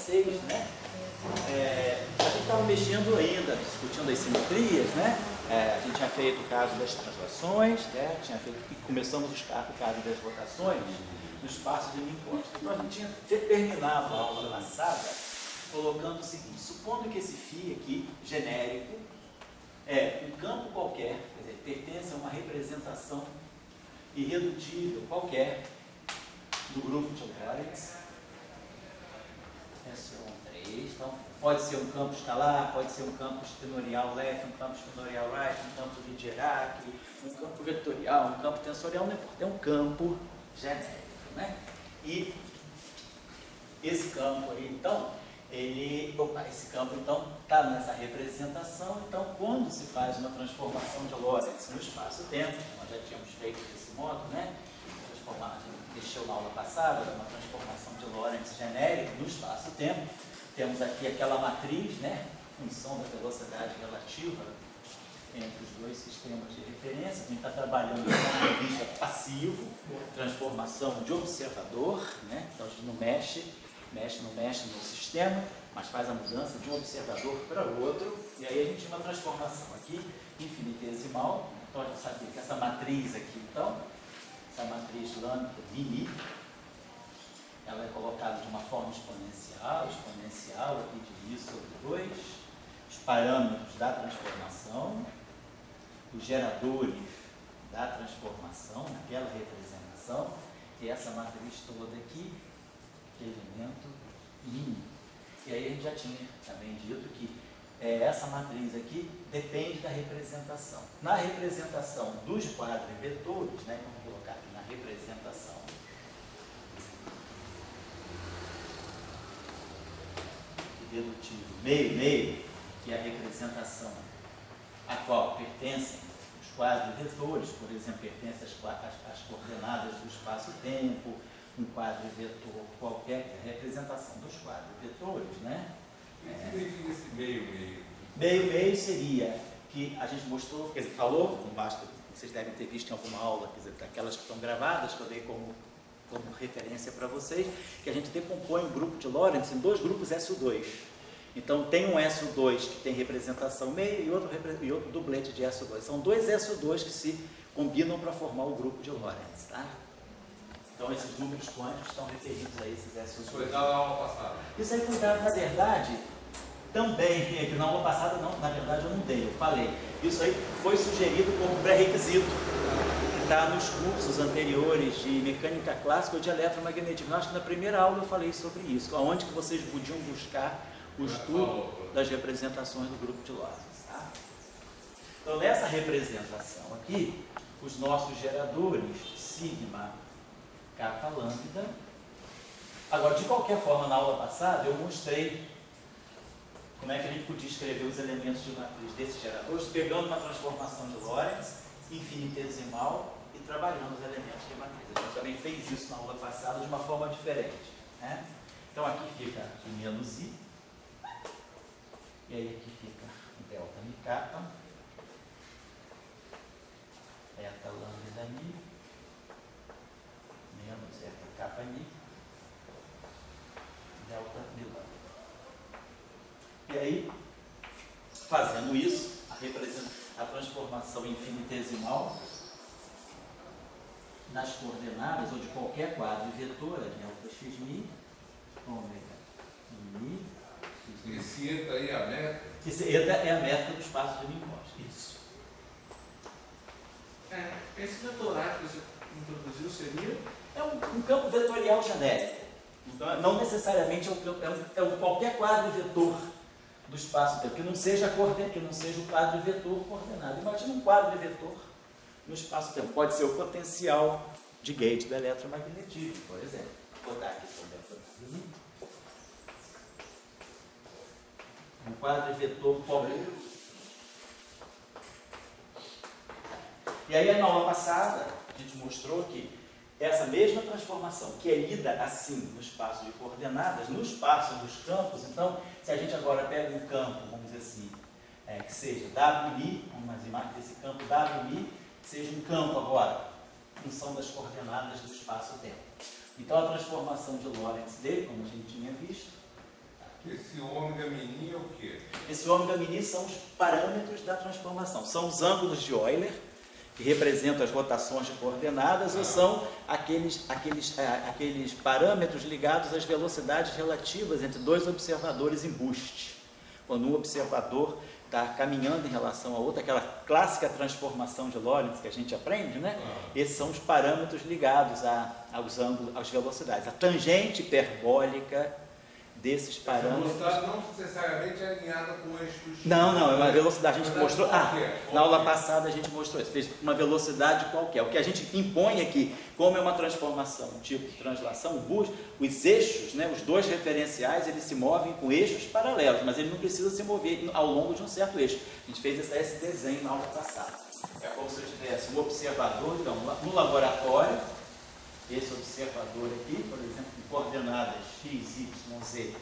vocês, né? A gente estava mexendo ainda, discutindo as simetrias, né? A gente tinha feito o caso das translações, né? Começamos o caso das rotações no espaço de Minkowski. Então a gente tinha terminado a aula passada colocando o seguinte: supondo que esse φ aqui, genérico, é um campo qualquer, quer dizer, pertence a uma representação irredutível qualquer do grupo de Lorentz, S13, então pode ser um campo escalar, pode ser um campo tenorial left, um campo tenorial right, um campo de Dirac, um campo vetorial, um campo tensorial, não importa, é um campo genérico, né? E esse campo aí, então, esse campo então está nessa representação. Então, quando se faz uma transformação de Lorentz no espaço-tempo, nós já tínhamos feito desse modo, né? A gente deixou na aula passada, uma transformação de Lorentz genérico no espaço-tempo. Temos aqui aquela matriz, né? Função da velocidade relativa entre os dois sistemas de referência. A gente está trabalhando do ponto de vista passivo, transformação de observador, né? Então a gente não mexe no sistema, mas faz a mudança de um observador para o outro. E aí a gente tinha uma transformação aqui infinitesimal. Então a gente sabe que essa matriz aqui, então, essa matriz lambda mini, ela é colocada de uma forma exponencial aqui de I sobre 2, os parâmetros da transformação, os geradores da transformação, naquela representação, e essa matriz toda aqui, elemento mini. E aí a gente já tinha também dito que essa matriz aqui depende da representação. Na representação dos quadrivetores, né, vamos colocar aqui na representação dedutivo meio, que é a representação a qual pertencem os quadrivetores, por exemplo, pertencem às coordenadas do espaço-tempo, um quadrivetor qualquer, que é a representação dos quadrivetores, né? O que significa esse meio? Meio seria que a gente mostrou, que ele falou, não basta, vocês devem ter visto em alguma aula, quer dizer, daquelas que estão gravadas, que eu dei como referência para vocês, que a gente decompõe o grupo de Lorentz em dois grupos SO2. Então tem um SO2 que tem representação meio e outro dublete de SO2. São dois SO2 que se combinam para formar o grupo de Lorentz, tá? Então esses números quânticos estão referidos a esses SO2. Isso foi dado na aula passada. Isso aí foi dado, na verdade, também, que na aula passada, não, na verdade eu não dei, eu falei. Isso aí foi sugerido como pré-requisito. Está nos cursos anteriores de mecânica clássica ou de eletromagnetismo. Acho que na primeira aula eu falei sobre isso, onde que vocês podiam buscar o estudo das representações do grupo de Lorentz. Tá? Então, nessa representação aqui, os nossos geradores, sigma, kappa, lambda. Agora, de qualquer forma, na aula passada, eu mostrei como é que a gente podia escrever os elementos de matriz desses geradores, pegando uma transformação de Lorentz, infinitesimal, e trabalhando os elementos de matriz. A gente também fez isso na aula passada de uma forma diferente, né? Então aqui fica o menos I, e aí aqui fica o delta mi kappa, eta lambda mi, menos eta kappa mi, delta mi lambda. E aí, fazendo isso, a transformação infinitesimal nas coordenadas ou de qualquer quadro vetor, delta x mi, ômega mi. Esse eta aí é a meta? Esse eta é a meta do espaço de Minkowski. Isso. Esse vetorar que você introduziu seria? É um campo vetorial genérico. Então, não necessariamente é qualquer quadro vetor do espaço-tempo, que não seja o quadro vetor coordenado. Imagina um quadro vetor no espaço-tempo. Pode ser o potencial de gate do eletromagnetismo, por exemplo. Vou botar aqui o delta W. Um quadro vetor qualquer. E aí, na aula passada, a gente mostrou que essa mesma transformação, que é lida assim no espaço de coordenadas, no espaço dos campos, então, se a gente agora pega um campo, vamos dizer assim, que seja WI, vamos imaginar que esse campo WI seja um campo agora, em função das coordenadas do espaço-tempo. Então, a transformação de Lorentz dele, como a gente tinha visto, Esse ômega mini é o quê? Esse ômega mini são os parâmetros da transformação. São os ângulos de Euler, que representam as rotações de coordenadas, ou são aqueles parâmetros ligados às velocidades relativas entre dois observadores em boost. Quando um observador está caminhando em relação ao outro, aquela clássica transformação de Lorentz que a gente aprende, né? Esses são os parâmetros ligados aos ângulos, às velocidades. A tangente hiperbólica desses A parâmetros. velocidade não necessariamente é alinhada com o eixo do X. Não, é uma velocidade, a gente mostrou. Qualquer. Na aula passada a gente mostrou isso, fez uma velocidade qualquer. O que a gente impõe aqui, como é uma transformação, tipo de translação, os eixos, né, os dois referenciais, eles se movem com eixos paralelos, mas ele não precisa se mover ao longo de um certo eixo. A gente fez esse desenho na aula passada. É como se eu tivesse um observador, então, no laboratório, esse observador aqui, por exemplo, com coordenadas x, y, z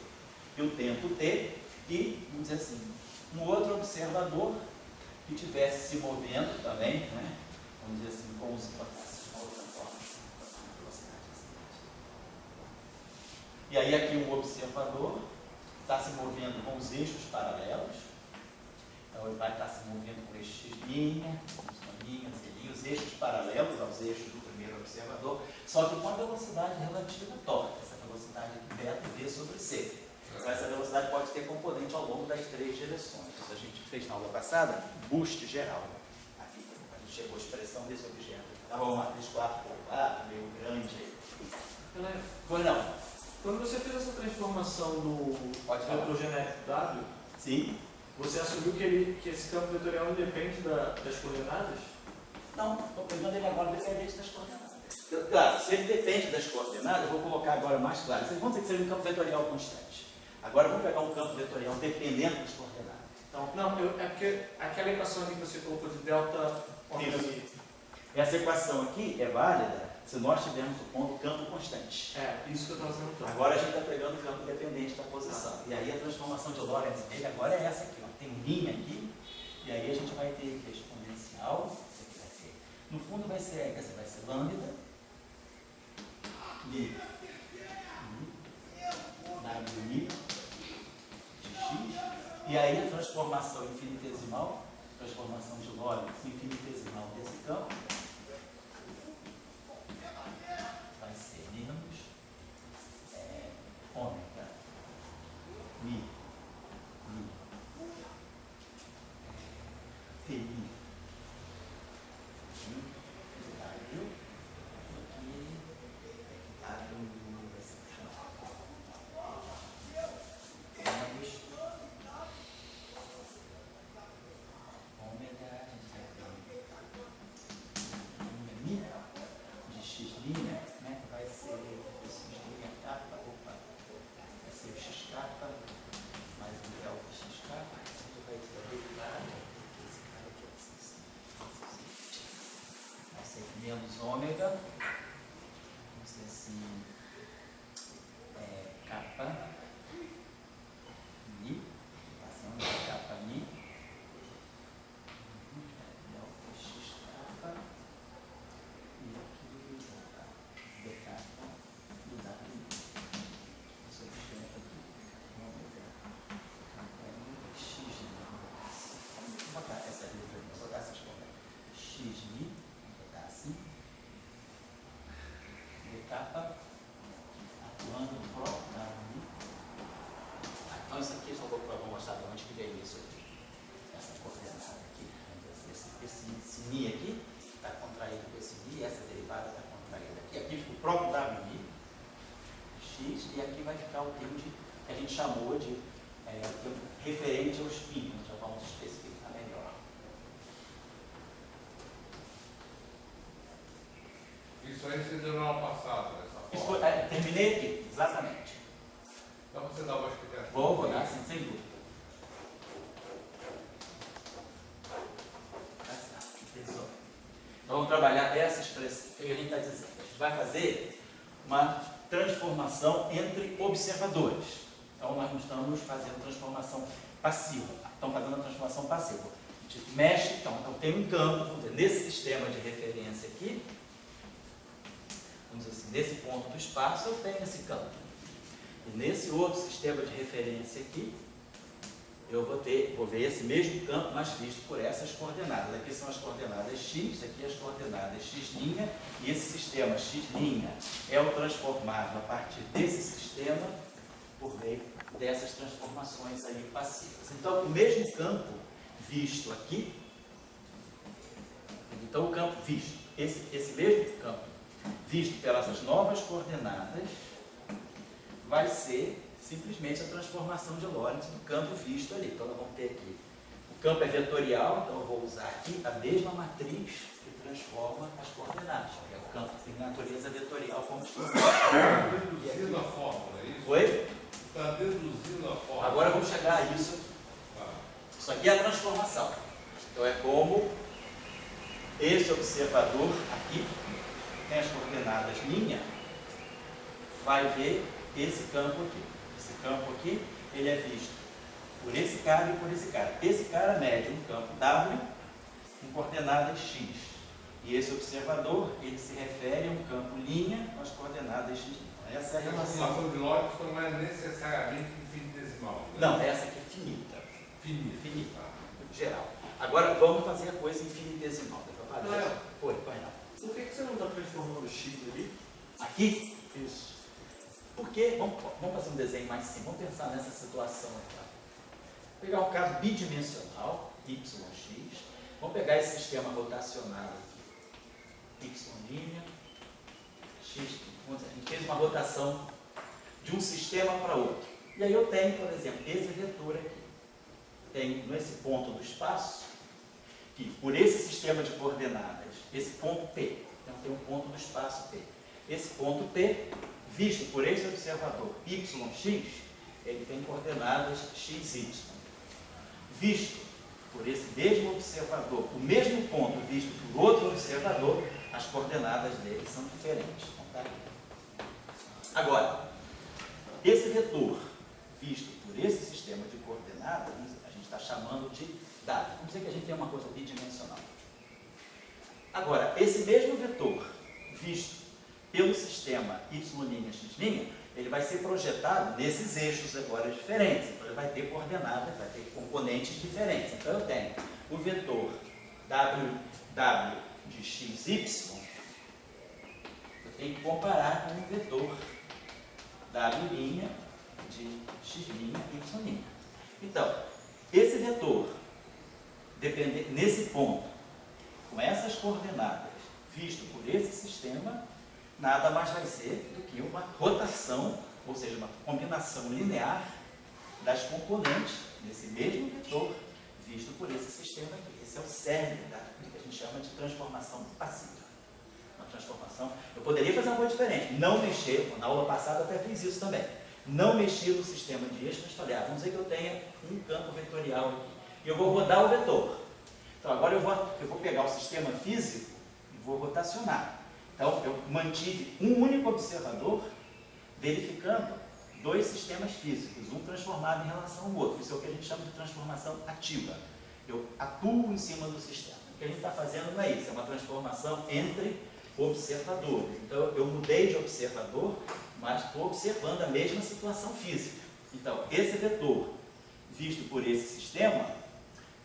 e o tempo t, e, vamos dizer assim, um outro observador que estivesse se movendo também, né? Vamos dizer assim, com os outra forma, velocidade assim. E aí aqui um observador está se movendo com os eixos paralelos, então ele vai estar se movendo com eixo x', y', os eixos paralelos aos eixos do primeiro observador, só que com a velocidade relativa torta, essa velocidade aqui beta v sobre c. Então, essa velocidade pode ter componente ao longo das três direções. Isso a gente fez na aula passada, boost geral. Aqui a gente chegou à expressão desse objeto. Estava uma matriz 4x4, meio grande aí. Pois não. Quando você fez essa transformação do Pode falar. vetor genérico W, Sim. você assumiu que esse campo vetorial independe das coordenadas? Não, estou pegando ele agora dependente das coordenadas. Claro, se ele depende das coordenadas, eu vou colocar agora mais claro. Vocês vão dizer que seria um campo vetorial constante. Agora vamos pegar um campo vetorial dependendo das coordenadas. Então, Não, é porque aquela equação ali que você colocou de delta ômega Isso. mi. essa equação aqui é válida se nós tivermos o ponto campo constante. É, isso que eu estava perguntando. Agora a gente está pegando o campo dependente da posição. E aí a transformação de Lorentz dele agora é essa aqui. Ó. Tem linha aqui, e aí a gente vai ter que exponencial. Isso aqui vai ser. No fundo vai ser lambda, mi, mi de x, e aí a transformação infinitesimal, transformação de Lorentz infinitesimal desse campo, vai ser menos ômega mi ti menos ômega, vamos dizer assim, kappa mi, passando de kappa mi, delta x kappa, e aqui d kappa do w. Isso aqui ômega, kappa mi, x mi. Vou botar essa letra, vou botar essas coisas. X mi, assim, de capa, atuando no próprio W. Então isso aqui, só vou mostrar de onde que veio isso aqui. Essa coordenada aqui, esse Mi aqui está contraído com esse Mi, essa derivada está contraída aqui. Aqui fica o próprio WI, X, e aqui vai ficar o termo que a gente chamou de referente ao spin, já vamos especificar melhor. Isso aí você deu na aula passada, dessa forma. Terminei aqui, exatamente. Dá para você dar uma explicação? Vou dar, sim, sem dúvida. Então vamos trabalhar essa expressão. O que a gente está dizendo? A gente vai fazer uma transformação entre observadores. Então nós não estamos fazendo transformação passiva, estamos fazendo a transformação passiva. A gente mexe, então tem um campo, nesse sistema de referência aqui, vamos dizer assim, nesse ponto do espaço eu tenho esse campo. E nesse outro sistema de referência aqui, eu vou ver esse mesmo campo, mas visto por essas coordenadas. Aqui são as coordenadas x, aqui as coordenadas x', e esse sistema x' é o transformado a partir desse sistema por meio dessas transformações aí passivas. Então, o mesmo campo visto aqui, então o campo visto, esse mesmo campo visto pelas novas coordenadas, vai ser simplesmente a transformação de Lorentz do campo visto ali. Então, nós vamos ter aqui, o campo é vetorial, então eu vou usar aqui a mesma matriz que transforma as coordenadas, que é o campo de natureza vetorial como estudamos. Está deduzindo a fórmula, é isso? Oi? Está deduzindo a fórmula. Agora vamos chegar a isso. Isso aqui é a transformação. Então, é como esse observador aqui, tem as coordenadas linha, vai ver esse campo aqui. Esse campo aqui, ele é visto por esse cara e por esse cara. Esse cara mede um campo W com coordenadas x. E esse observador, ele se refere a um campo linha com as coordenadas x'. Essa é a A relação. transformação de Lorentz não é necessariamente infinitesimal. Né? Não, essa aqui é finita. Finita. Geral. Agora, vamos fazer a coisa infinitesimal. Oi, pai, não. Por que você não está transformando o x ali? Aqui? Isso. Porque, vamos fazer um desenho mais simples, vamos pensar nessa situação aqui. Vou pegar um caso bidimensional, yx, vamos pegar esse sistema rotacionado aqui, y', x, a gente fez uma rotação de um sistema para outro. E aí eu tenho, por exemplo, esse vetor aqui. Tem nesse ponto do espaço, que por esse sistema de coordenadas, esse ponto P, então tem um ponto do espaço P. Esse ponto P, visto por esse observador yx, ele tem coordenadas xy. Visto por esse mesmo observador, o mesmo ponto visto por outro observador, as coordenadas dele são diferentes. Então, tá aqui. Agora, esse vetor visto por esse sistema de coordenadas, a gente está chamando de dado. Vamos dizer que a gente tem uma coisa bidimensional. Agora, esse mesmo vetor visto pelo sistema y', x', ele vai ser projetado nesses eixos agora diferentes. Então, ele vai ter coordenadas, vai ter componentes diferentes. Então, eu tenho o vetor w de xy, eu tenho que comparar com o vetor w' de x', y'. Então, esse vetor, nesse ponto, com essas coordenadas, visto por esse sistema, nada mais vai ser do que uma rotação, ou seja, uma combinação linear das componentes desse mesmo vetor, visto por esse sistema aqui. Esse é o cerne do que a gente chama de transformação passiva. Uma transformação, eu poderia fazer uma coisa diferente, não mexer, na aula passada eu até fiz isso também, não mexer no sistema de eixo, mas falei, vamos dizer que eu tenha um campo vetorial aqui, e eu vou rodar o vetor. Então agora eu vou pegar o sistema físico e vou rotacionar. Então eu mantive um único observador, verificando dois sistemas físicos, um transformado em relação ao outro. Isso é o que a gente chama de transformação ativa. Eu atuo em cima do sistema. O que a gente está fazendo não é isso, é uma transformação entre observadores. Então eu mudei de observador, mas estou observando a mesma situação física. Então, esse vetor, visto por esse sistema,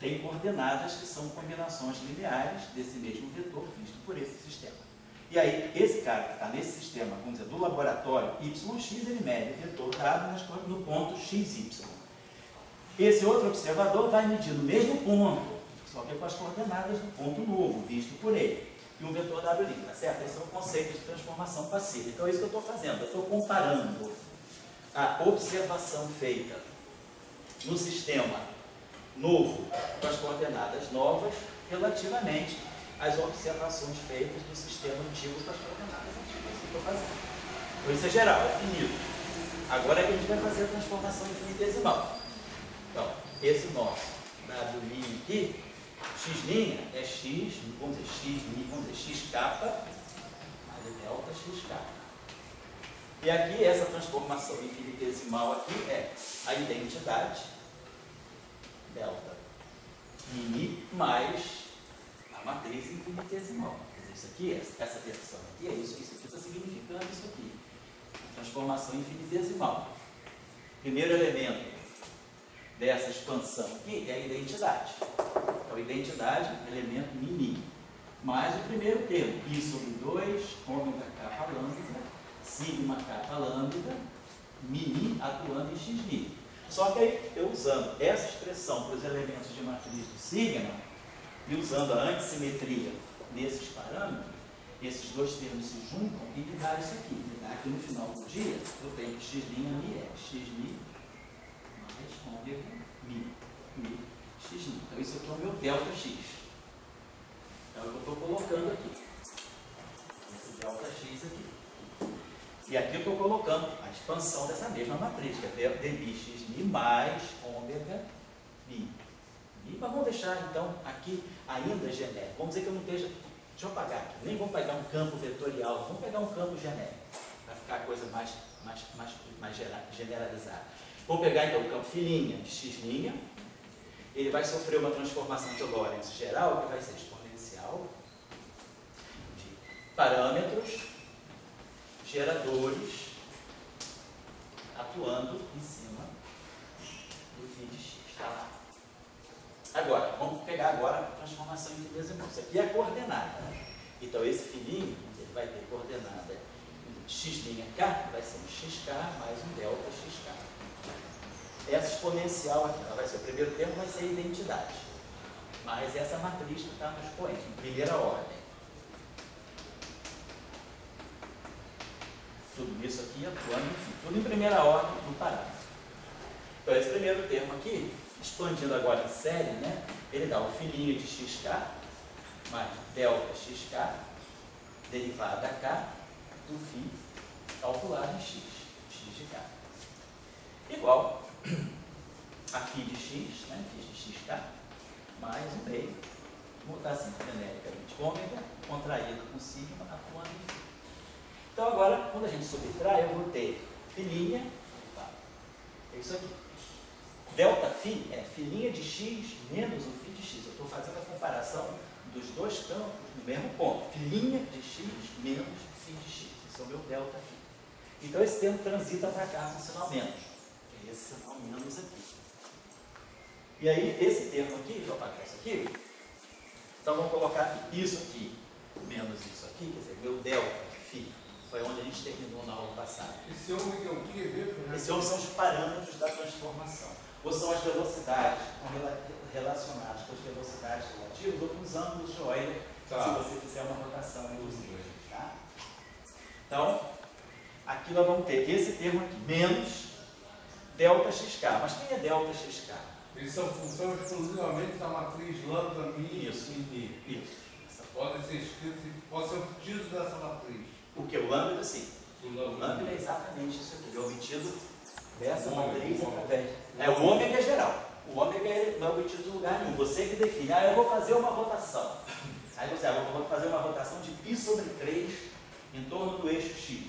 tem coordenadas que são combinações lineares desse mesmo vetor visto por esse sistema. E aí, esse cara que está nesse sistema, vamos dizer, do laboratório yx, ele mede o vetor W no ponto xy. Esse outro observador vai medir no mesmo ponto, só que com as coordenadas do ponto novo, visto por ele. E um vetor W', tá certo? Esse é o conceito de transformação passiva. Então é isso que eu estou fazendo. Eu estou comparando a observação feita no sistema novo com as coordenadas novas relativamente às observações feitas no sistema antigo com as coordenadas antigas. Isso que eu estou fazendo. Então isso é geral, é finito. Agora é que a gente vai fazer a transformação infinitesimal. Então, esse nosso W' aqui, x' é x, vamos dizer xk, mais delta xk. E aqui, essa transformação infinitesimal aqui é a identidade delta mini mais a matriz infinitesimal. Quer dizer, isso aqui, essa versão aqui é isso aqui está significando isso aqui. Transformação infinitesimal. Primeiro elemento dessa expansão aqui é a identidade. Então, identidade, elemento mini. Mais o primeiro termo, I sobre 2, ômega capa lambda, sigma capa lambda, mini atuando em xni. Só que aí, eu usando essa expressão para os elementos de matriz do sigma, e usando a antissimetria nesses parâmetros, esses dois termos se juntam e me dá isso aqui. Me dá aqui no final do dia, eu tenho que x' mi é xmi mais ômega mi xi. Então isso aqui é o meu delta x. Então eu estou colocando aqui. Esse delta x aqui. E aqui eu estou colocando a expansão dessa mesma matriz, que é dmi xmi mais ômega mi. Mas vamos deixar então aqui ainda genérico. Vamos dizer que eu não esteja. Deixa eu apagar aqui. Nem vou pegar um campo vetorial, vamos pegar um campo genérico, para ficar a coisa mais generalizada. Vou pegar então o campo filinha de x', ele vai sofrer uma transformação de Lorentz geral, que vai ser exponencial, de parâmetros, geradores, atuando em cima do φ de x. Tá lá. Agora, vamos pegar agora a transformação em decimal. Isso aqui é a coordenada. Então, esse filinho, ele vai ter coordenada x'k, vai ser um xk mais um delta xk. Essa exponencial aqui, ela vai ser, o primeiro termo vai ser a identidade. Mas essa matriz que está no expoente, em primeira ordem. Tudo isso aqui atuando, enfim, tudo em primeira ordem do parâmetro. Então, esse primeiro termo aqui, expandindo agora em série, né, ele dá o filinho de xk mais delta xk, derivada k, do φ calculado em x de k. Igual a φ de x, né, φ de xk, mais um meio, botar assim genericamente, ômega, contraído com sigma, atuando em φ. Então agora, quando a gente subtrai, eu vou ter filinha, é isso aqui. Delta φ é filinha de x menos o φ de x. Eu estou fazendo a comparação dos dois campos no mesmo ponto. Filinha de x menos φ de x. Esse é o meu delta φ. Então esse termo transita para cá com sinal menos. É esse sinal menos aqui. E aí esse termo aqui, deixa eu apagar isso aqui. Então vamos colocar aqui, isso aqui menos isso aqui, quer dizer, meu delta φ. Foi onde a gente terminou na aula passada. Esse ômega é o quê? Esse ômega são os parâmetros da transformação. Ou são as velocidades relacionadas com as velocidades relativas ou com os ângulos de Euler, se você fizer uma rotação induziva. Tá? Então, aqui nós vamos ter esse termo aqui, menos delta xk. Mas quem é delta xk? Eles são função exclusivamente da matriz lambda mi. Isso. Podem ser escritos, pode ser obtido dessa matriz. O que? O lambda, sim. O lambda é exatamente isso aqui, é obtido dessa ômega, matriz ômega. através. É, o ômega é geral. O ômega não é obtido de lugar nenhum. Você que define. Eu vou fazer uma rotação. Aí você, eu vou fazer uma rotação de π sobre 3 em torno do eixo x.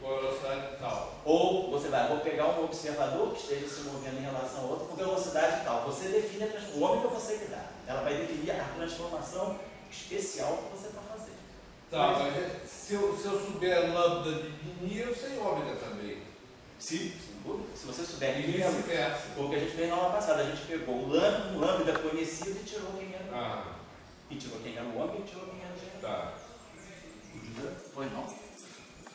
Com a velocidade tal. Ou você vai, vou pegar um observador que esteja se movendo em relação ao outro com velocidade tal. Você define a transformação. O ômega você que dá. Ela vai definir a transformação especial que você está fazendo. Tá, mas se eu souber lambda de Dini, eu sei ômega também. Se você souber E vice-versa. foi o que a gente fez na aula passada. A gente pegou um lambda conhecido e tirou quem era. Ah, E tirou quem era o ômega e tirou quem era o gerador. tá. Pois não?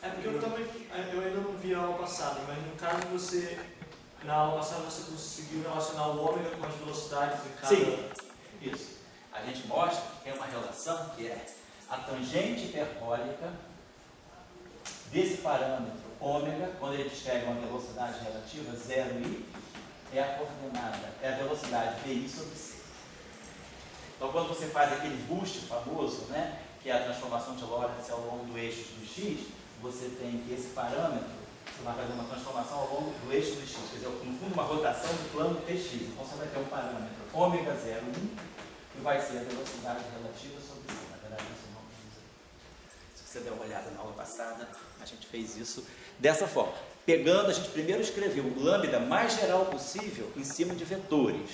É porque eu ainda não vi a aula passada, mas no caso você, na aula passada você conseguiu relacionar o ômega com as velocidades de cada... Sim, isso. A gente mostra que tem uma relação que é a tangente hiperbólica desse parâmetro ômega, quando ele descreve uma velocidade relativa, 0i, é a coordenada, é a velocidade vi sobre c. Então, quando você faz aquele boost famoso, né, que é a transformação de Lorentz ao longo do eixo do x, você tem que esse parâmetro, você vai fazer uma transformação ao longo do eixo do x, quer dizer, no fundo, uma rotação do plano tx. Então, você vai ter um parâmetro ômega 0,1, que vai ser a velocidade relativa sobre c. Na verdade, isso não precisa. Se você der uma olhada na aula passada, a gente fez isso dessa forma. Pegando, a gente primeiro escreveu o lambda mais geral possível em cima de vetores.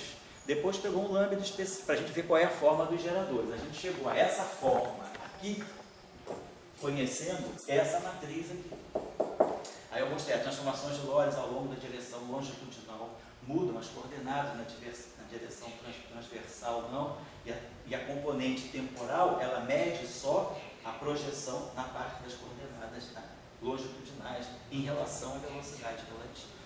Depois pegou um lambda específico para a gente ver qual é a forma dos geradores. A gente chegou a essa forma aqui, conhecendo essa matriz aqui. Aí eu mostrei as transformações de Lorentz ao longo da direção longitudinal mudam as coordenadas na direção transversal não, e a componente temporal, ela mede só a projeção na parte das coordenadas longitudinais em relação à velocidade relativa.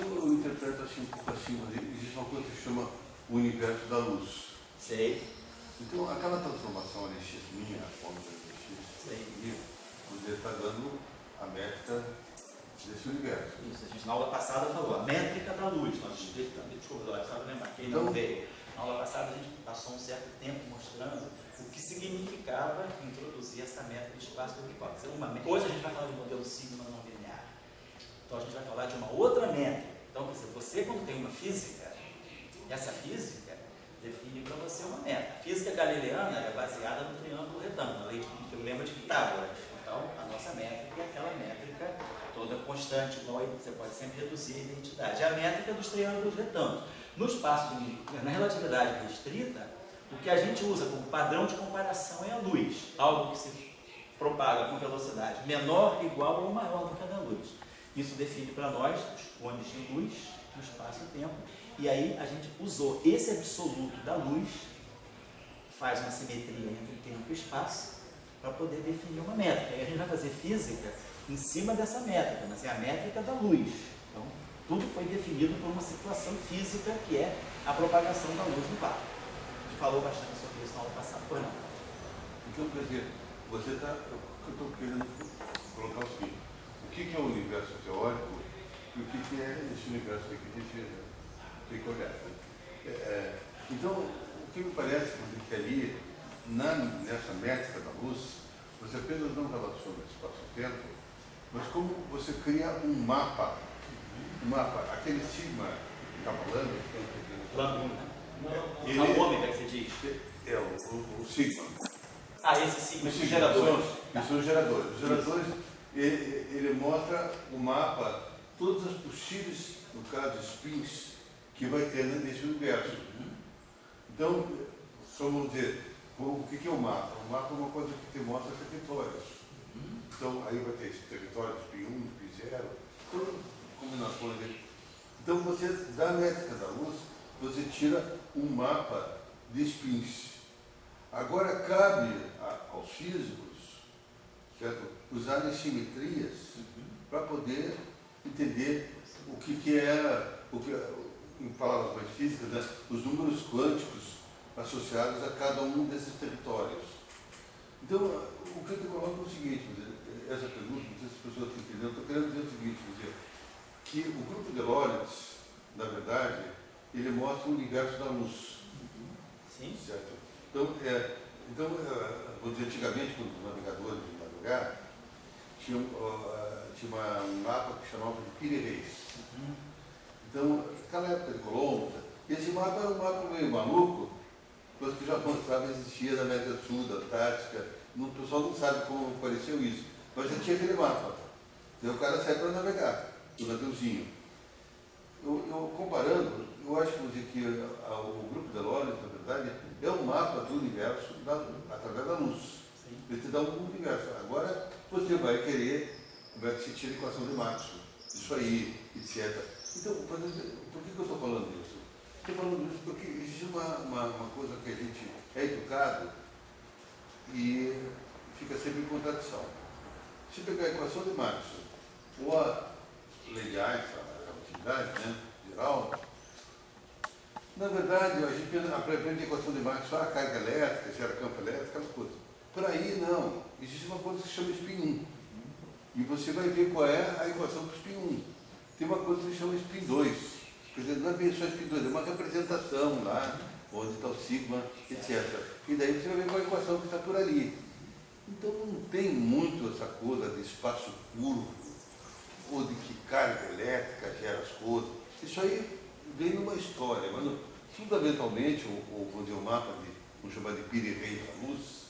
Eu interpreto assim um pouco assim, mas existe uma coisa que se chama o universo da luz. Sei. Então, aquela transformação ali, x minha, a forma de x, você está dando a métrica desse universo. Isso, a gente na aula passada falou, a métrica da luz. Desculpa, só lembrar, quem não veio. Na aula passada a gente passou um certo tempo mostrando o que significava introduzir essa métrica de espaço do hipótese. Hoje a gente vai falar de modelo sigma não linear. Então a gente vai falar de uma outra métrica. Então, você quando tem uma física, essa física define para você uma meta. A física galileana é baseada no triângulo retângulo, que lembra de Pitágoras. Então, a nossa métrica é aquela métrica toda constante, igual você pode sempre reduzir a identidade. É a métrica dos triângulos retângulos. No espaço na relatividade restrita, o que a gente usa como padrão de comparação é a luz, algo que se propaga com velocidade menor, igual ou maior do que a da luz. Isso define para nós os cones de luz no espaço-tempo. E aí a gente usou esse absoluto da luz, faz uma simetria entre tempo e espaço, para poder definir uma métrica. E a gente vai fazer física em cima dessa métrica, mas é a métrica da luz. Então, tudo foi definido por uma situação física que é a propagação da luz no vácuo. A gente falou bastante sobre isso na aula passada, pois não? Então, quer dizer, você está. Eu estou querendo colocar o seguinte: o que é o universo teórico e o que é esse universo aqui que a gente tem que olhar. Então, o que me parece que ali, nessa métrica da luz, você apenas não relaciona espaço-tempo, mas como você cria um mapa, aquele sigma que está falando, Ele é o ômega que você diz? É o sigma. Esse sigma, Os os geradores. São os geradores. Os geradores, ele mostra o mapa, todas as possíveis, no caso, spins que vai ter nesse universo. Então, só vamos dizer, o que é o mapa? O mapa é uma coisa que te mostra territórios. Então, aí vai ter esse território de spin 1, spin 0, todas combinações dele. Então, você, da métrica da luz, você tira um mapa de spins. Agora, cabe aos físicos, certo, usarem simetrias para poder entender o que é, em palavras mais físicas, né, os números quânticos associados a cada um desses territórios. Então, o que eu te coloco é o seguinte, essa pergunta, não sei se as pessoas estão entendendo, eu estou querendo dizer o seguinte, que o grupo de Lorentz, na verdade, ele mostra o universo da luz. Sim. Certo? Então, vou dizer, antigamente, quando os navegadores iam navegar, tinha um mapa que chamava de Piri Reis. Então, naquela época de Colombo, esse mapa era um mapa meio maluco, coisa que já mostrava existia na América do Sul, da Antártica. O pessoal não sabe como apareceu isso, mas já tinha aquele mapa. Então o cara sai para navegar, o naviozinho. Eu comparando, eu acho que o grupo de Lorentz, na verdade, é um mapa do universo através da luz. Ele te dá um universo. Agora você vai querer, vai sentir a equação de Maxwell, isso aí, etc. Então, por que eu estou falando isso? Estou falando isso porque existe uma coisa que a gente é educado e fica sempre em contradição. Se pegar a equação de Maxwell ou a lei de Einstein, a relatividade, né, geral, na verdade, a gente aprende a equação de Maxwell, a carga elétrica, gera campo elétrico, aquelas coisas. Por aí, não. Existe uma coisa que se chama spin 1. E você vai ver qual é a equação para o spin 1. Tem uma coisa que se chama spin 2. Quer dizer, não é bem só spin 2, é uma representação lá, onde está o sigma, etc. E daí você vai ver qual é a equação que está por ali. Então não tem muito essa coisa de espaço curvo, ou de que carga elétrica gera as coisas. Isso aí vem numa história, mas fundamentalmente, o mapa vamos chamar de Piri Reis da luz,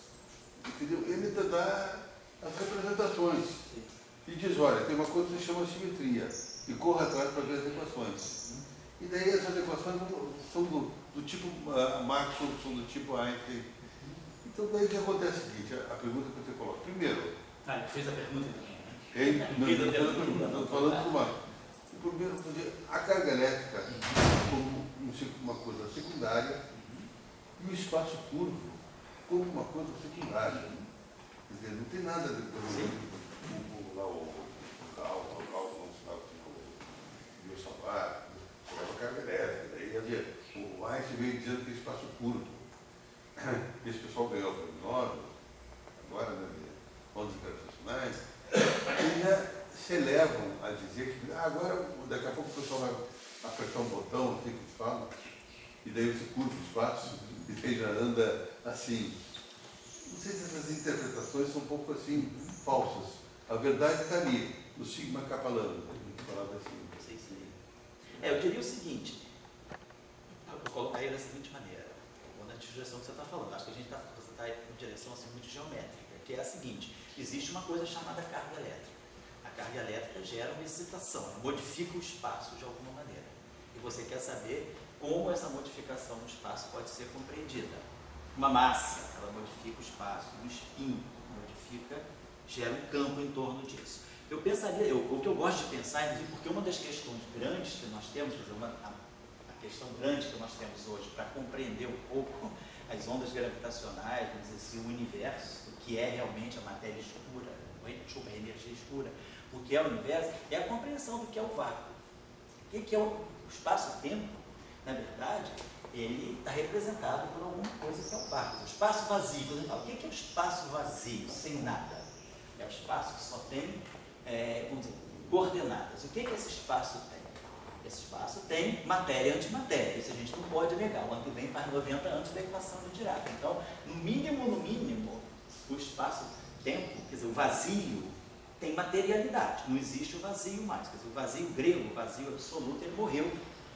entendeu? Ele te dá as representações e diz, olha, tem uma coisa que se chama simetria, e corra atrás para ver as equações. E daí essas equações são do tipo Maxwell, são do tipo Einstein. Então daí o que acontece é o seguinte, a pergunta que eu te coloco. Primeiro, primeiro, Ele fez a pergunta também, né? Estou falando de a carga elétrica como uma coisa secundária e o espaço curvo como uma coisa secundária. Quer dizer, não tem nada a ver com o biosalário, a carga elétrica. Daí o Einstein veio dizendo que é espaço curvo. Esse pessoal ganhou o prêmio Nobel, agora, né, ondas gravitacionais, eles já se elevam a dizer que agora, daqui a pouco o pessoal vai apertar um botão, assim que eles falam, e daí você curva o espaço, e daí já anda assim. Não sei se essas interpretações são um pouco assim, falsas. A verdade está ali, no sigma capalano, a gente falava assim. Eu diria o seguinte, eu colocaria da seguinte maneira, vou na direção que você está falando, acho que você está em direção assim, muito geométrica, que é a seguinte, existe uma coisa chamada carga elétrica. A carga elétrica gera uma excitação, modifica o espaço de alguma maneira. E você quer saber como essa modificação no espaço pode ser compreendida. Uma massa, ela modifica o espaço, um spin modifica, gera um campo em torno disso. Eu pensaria, o que eu gosto de pensar, inclusive, porque uma das questões grandes que nós temos, a questão grande que nós temos hoje para compreender um pouco as ondas gravitacionais, vamos dizer assim, o universo, o que é realmente a matéria escura, a energia escura, o que é o universo, é a compreensão do que é o vácuo. O que é o espaço-tempo? Na verdade, ele está representado por alguma coisa que é o vácuo. O espaço vazio, quando a gente fala, o que é o espaço vazio, sem nada? É o espaço que só tem, vamos dizer, coordenadas. O que esse espaço tem? Esse espaço tem matéria e antimatéria. Isso a gente não pode negar. O ano que vem faz 90 anos da equação de Dirac. Então, no mínimo, o espaço-tempo, quer dizer, o vazio, tem materialidade. Não existe o vazio mais. Quer dizer, o vazio grego, o vazio absoluto, ele morreu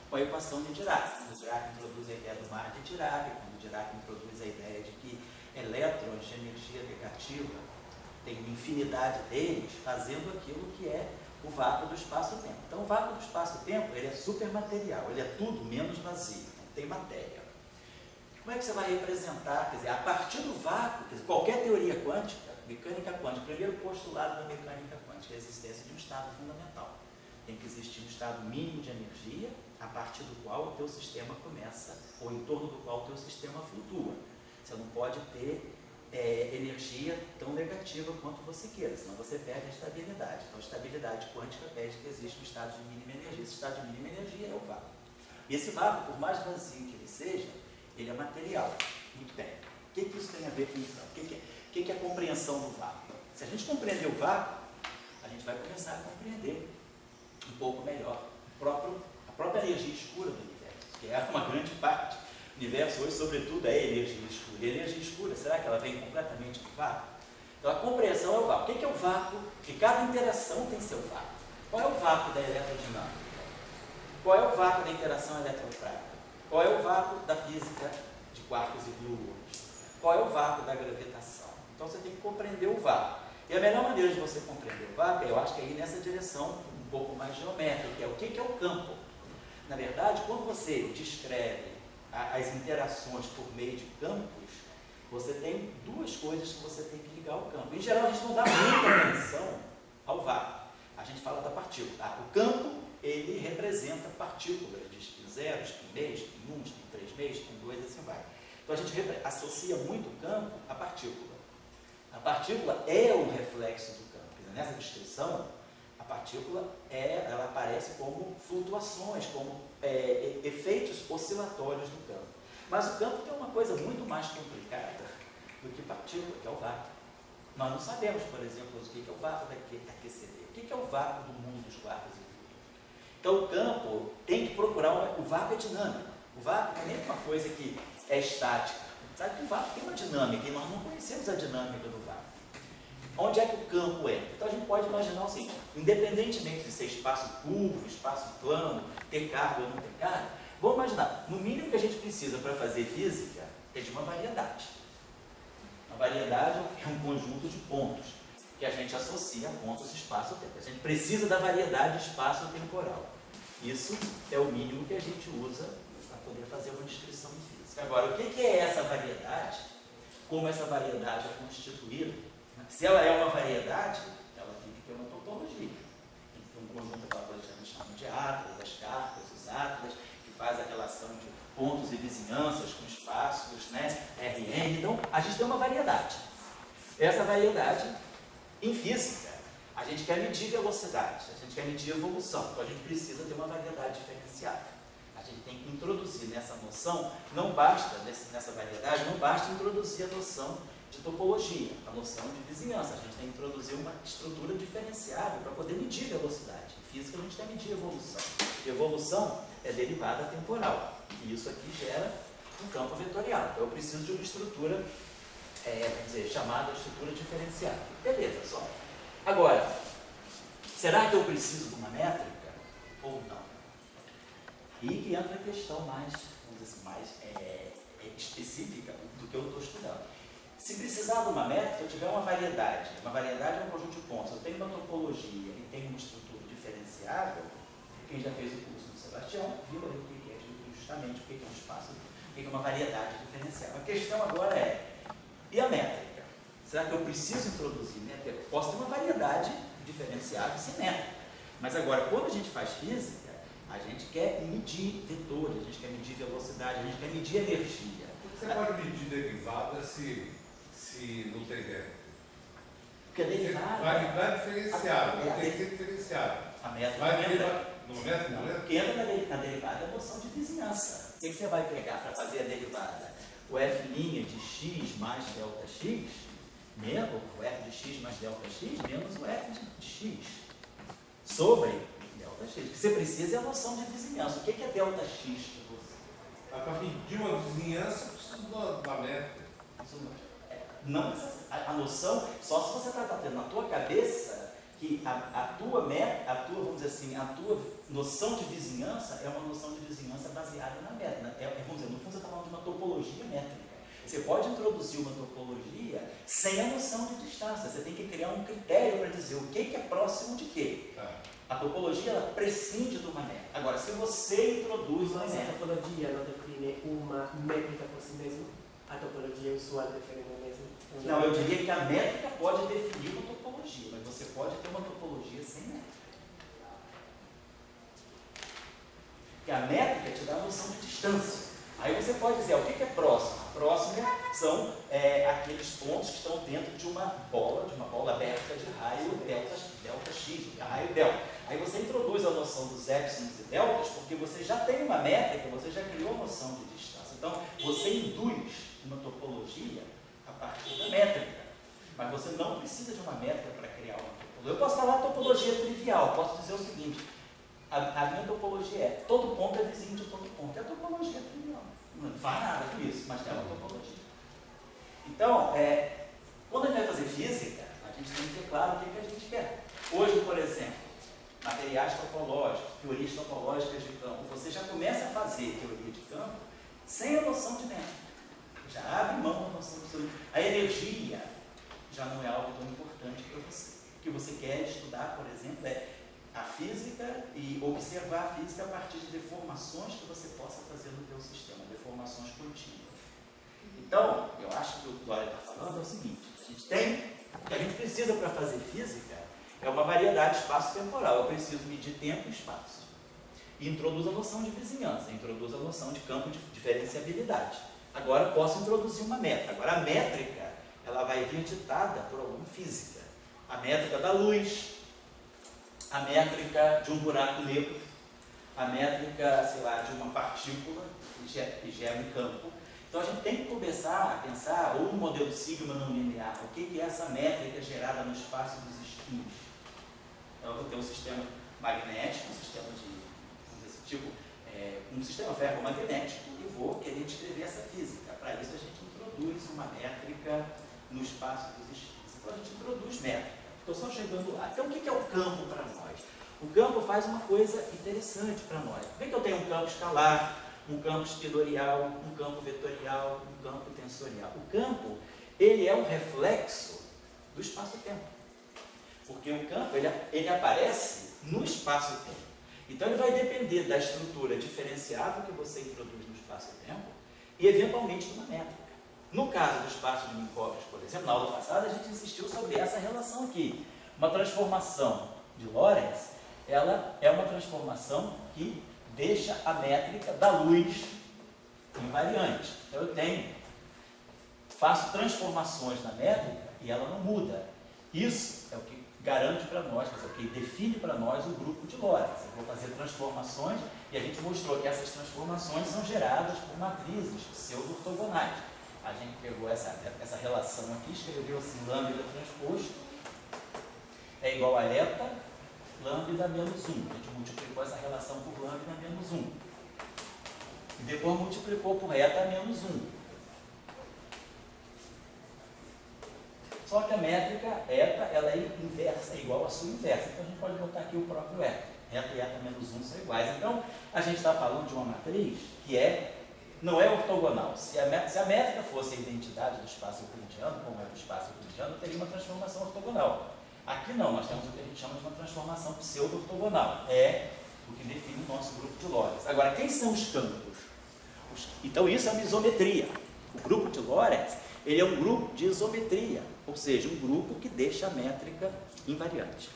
com a equação de Dirac. Quando Dirac introduz a ideia do mar de Dirac, quando Dirac introduz a ideia de que elétrons de energia negativa tem uma infinidade deles fazendo aquilo que é o vácuo do espaço-tempo. Então, o vácuo do espaço-tempo, ele é supermaterial, ele é tudo menos vazio, não tem matéria. Como é que você vai representar? Quer dizer, a partir do vácuo, quer dizer, qualquer teoria quântica, mecânica quântica, o primeiro postulado da mecânica quântica é a existência de um estado fundamental. Tem que existir um estado mínimo de energia, a partir do qual o teu sistema começa, ou em torno do qual o teu sistema flutua. Você não pode ter energia tão negativa quanto você queira, senão você perde a estabilidade. Então, a estabilidade quântica pede que exista um estado de mínima energia. Esse estado de mínima energia é o vácuo. E esse vácuo, por mais vazio que ele seja, ele é material. Muito bem. O que isso tem a ver com isso? O que é a compreensão do vácuo? Se a gente compreender o vácuo, a gente vai começar a compreender um pouco melhor a própria energia escura do universo, que é uma grande parte. O universo hoje, sobretudo, é energia escura. E a energia escura, será que ela vem completamente do vácuo? Então, a compreensão é o vácuo. O que é o vácuo? Que cada interação tem seu vácuo. Qual é o vácuo da eletrodinâmica? Qual é o vácuo da interação eletrofrágil? Qual é o vácuo da física de quarks e gluons? Qual é o vácuo da gravitação? Então, você tem que compreender o vácuo. E a melhor maneira de você compreender o vácuo, eu acho que é ir nessa direção um pouco mais geométrica, que é o que é o campo. Na verdade, quando você descreve as interações por meio de campos, você tem duas coisas que você tem que ligar ao campo. Em geral, a gente não dá muita atenção ao vácuo. A gente fala da partícula. O campo, ele representa partículas de spin 0, spin meio, spin 1, spin 3 meio, spin 2, assim vai. Então, a gente associa muito o campo à partícula. A partícula é um reflexo do campo. Nessa descrição, a partícula ela aparece como flutuações, como efeitos oscilatórios do campo. Mas o campo tem uma coisa muito mais complicada do que partícula, que é o vácuo. Nós não sabemos, por exemplo, o que é o vácuo da QCD, o que é o vácuo do mundo dos quarks e gluons. Então, o campo tem que procurar o vácuo é dinâmico. O vácuo não é nem uma coisa que é estática. Sabe que o vácuo tem uma dinâmica e nós não conhecemos a dinâmica do vácuo. Onde é que o campo entra? Então a gente pode imaginar o seguinte, independentemente de ser espaço curvo, espaço plano, ter carga ou não ter carga, vamos imaginar, no mínimo que a gente precisa para fazer física é de uma variedade. Uma variedade é um conjunto de pontos que a gente associa a pontos espaço-tempo. A gente precisa da variedade espaço-temporal. Isso é o mínimo que a gente usa para poder fazer uma descrição em física. Agora, o que é essa variedade? Como essa variedade é constituída? Se ela é uma variedade, ela tem que ter uma topologia. Tem que ter um conjunto daquela coisa que a gente chama de atlas, as cartas, os atlas, que faz a relação de pontos e vizinhanças com espaços, né? Rn. Então, a gente tem uma variedade. Essa variedade, em física, a gente quer medir velocidade, a gente quer medir evolução, então a gente precisa ter uma variedade diferenciada. A gente tem que introduzir nessa noção, não basta, nessa variedade, não basta introduzir a noção de topologia, a noção de vizinhança. A gente tem que introduzir uma estrutura diferenciável para poder medir velocidade. Em física, a gente quer medir evolução. Evolução é derivada temporal, e isso aqui gera um campo vetorial. Então, eu preciso de uma estrutura, vamos dizer, chamada estrutura diferenciável. Beleza, só. Agora, será que eu preciso de uma métrica ou não? E que entra a questão mais, vamos dizer assim, mais específica do que eu estou estudando. Se precisar de uma métrica, se eu tiver uma variedade é um conjunto de pontos, eu tenho uma topologia e tenho uma estrutura diferenciável, quem já fez o curso do Sebastião viu ali o que é justamente o que é um espaço, o que é uma variedade diferenciável. A questão agora é, e a métrica? Será que eu preciso introduzir métrica? Eu posso ter uma variedade diferenciável sem métrica. Mas agora, quando a gente faz física, a gente quer medir vetores, a gente quer medir velocidade, a gente quer medir energia. Você pode medir derivada se não tem métrica? Porque a derivada... Variedade diferenciável, tem que ser diferenciável. A métrica Vai entra... no método, não é? Porque entra na derivada a noção de vizinhança. O que você vai pegar para fazer a derivada? O f' de x mais Δx, menos o f de x mais Δx, menos o f de x, sobre Δx. O que você precisa é a noção de vizinhança. O que é Δx para você? Para medir uma vizinhança, eu preciso da métrica. Não, a noção, só se você está tendo na tua cabeça que a tua, vamos dizer assim, a tua noção de vizinhança é uma noção de vizinhança baseada na métrica. Vamos dizer, no fundo você está falando de uma topologia métrica. Você pode introduzir uma topologia sem a noção de distância. Você tem que criar um critério para dizer o que é próximo de quê. A topologia, ela prescinde de uma métrica. Agora, se você introduz uma métrica... A topologia não define uma métrica por si mesma? A topologia usual define uma mesma? Não, eu diria que a métrica pode definir uma topologia, mas você pode ter uma topologia sem métrica. Porque a métrica te dá a noção de distância. Aí você pode dizer, o que é próximo? Próximo são aqueles pontos que estão dentro de uma bola aberta de raio Δx, raio delta. Aí você introduz a noção dos épsilons e deltas, porque você já tem uma métrica, você já criou a noção de distância. Então, você induz uma topologia a partir da métrica. Mas você não precisa de uma métrica para criar uma topologia. Eu posso falar topologia trivial, posso dizer o seguinte, a minha topologia é, todo ponto é vizinho de todo ponto. É a topologia trivial. Não faz nada com isso, mas é uma topologia. Então, quando a gente vai fazer física, a gente tem que ter claro o que a gente quer. Hoje, por exemplo, materiais topológicos, teorias topológicas de campo, você já começa a fazer teoria de campo sem a noção de métrica. Já abre mão da noção do seu... A energia já não é algo tão importante para você. O que você quer estudar, por exemplo, é a física e observar a física a partir de deformações que você possa fazer no teu sistema, deformações contínuas. Então, eu acho que o que o Dória está falando é o seguinte, o que a gente precisa para fazer física é uma variedade espaço-temporal. Eu preciso medir tempo e espaço. E introduz a noção de vizinhança, introduz a noção de campo de diferenciabilidade. Agora posso introduzir uma métrica. Agora a métrica, ela vai vir ditada por alguma física. A métrica da luz, a métrica de um buraco negro, a métrica, sei lá, de uma partícula que gera um campo. Então a gente tem que começar a pensar, ou no modelo sigma não linear, o que é essa métrica gerada no espaço dos espinhos. Então eu vou ter um sistema magnético, um sistema desse tipo, um sistema ferromagnético, e vou querer descrever essa física. Para isso a gente introduz uma métrica no espaço dos espinhos. Então a gente introduz métrica. Estou só chegando lá. Então o que é o campo para nós? O campo faz uma coisa interessante para nós. Por que eu tenho um campo escalar, um campo espidorial, um campo vetorial, um campo tensorial? O campo, ele é um reflexo do espaço-tempo. Porque o campo, ele aparece no espaço-tempo. Então ele vai depender da estrutura diferenciável que você introduz no espaço-tempo e eventualmente de uma métrica. No caso do espaço de Minkowski, por exemplo, na aula passada a gente insistiu sobre essa relação aqui. Uma transformação de Lorentz, ela é uma transformação que deixa a métrica da luz invariante. Então eu faço transformações na métrica e ela não muda. Isso é o que garante para nós, é o que define para nós o grupo de Lorentz. Eu vou fazer transformações e a gente mostrou que essas transformações são geradas por matrizes pseudo-ortogonais. A gente pegou essa relação aqui, escreveu assim, lambda transposto é igual a eta lambda menos 1. A gente multiplicou essa relação por lambda menos 1. E depois multiplicou por eta menos 1. Só que a métrica eta, ela é inversa, é igual à sua inversa. Então a gente pode botar aqui o próprio eta. Eta e eta menos 1 são iguais. Então a gente está falando de uma matriz que não é ortogonal. Se a métrica fosse a identidade do espaço euclidiano, como é do espaço euclidiano, teria uma transformação ortogonal. Aqui não, nós temos o que a gente chama de uma transformação pseudo-ortogonal. É o que define o nosso grupo de Lorentz. Agora, quem são os campos? Então isso é uma isometria. O grupo de Lorentz, ele é um grupo de isometria, ou seja, um grupo que deixa a métrica invariante.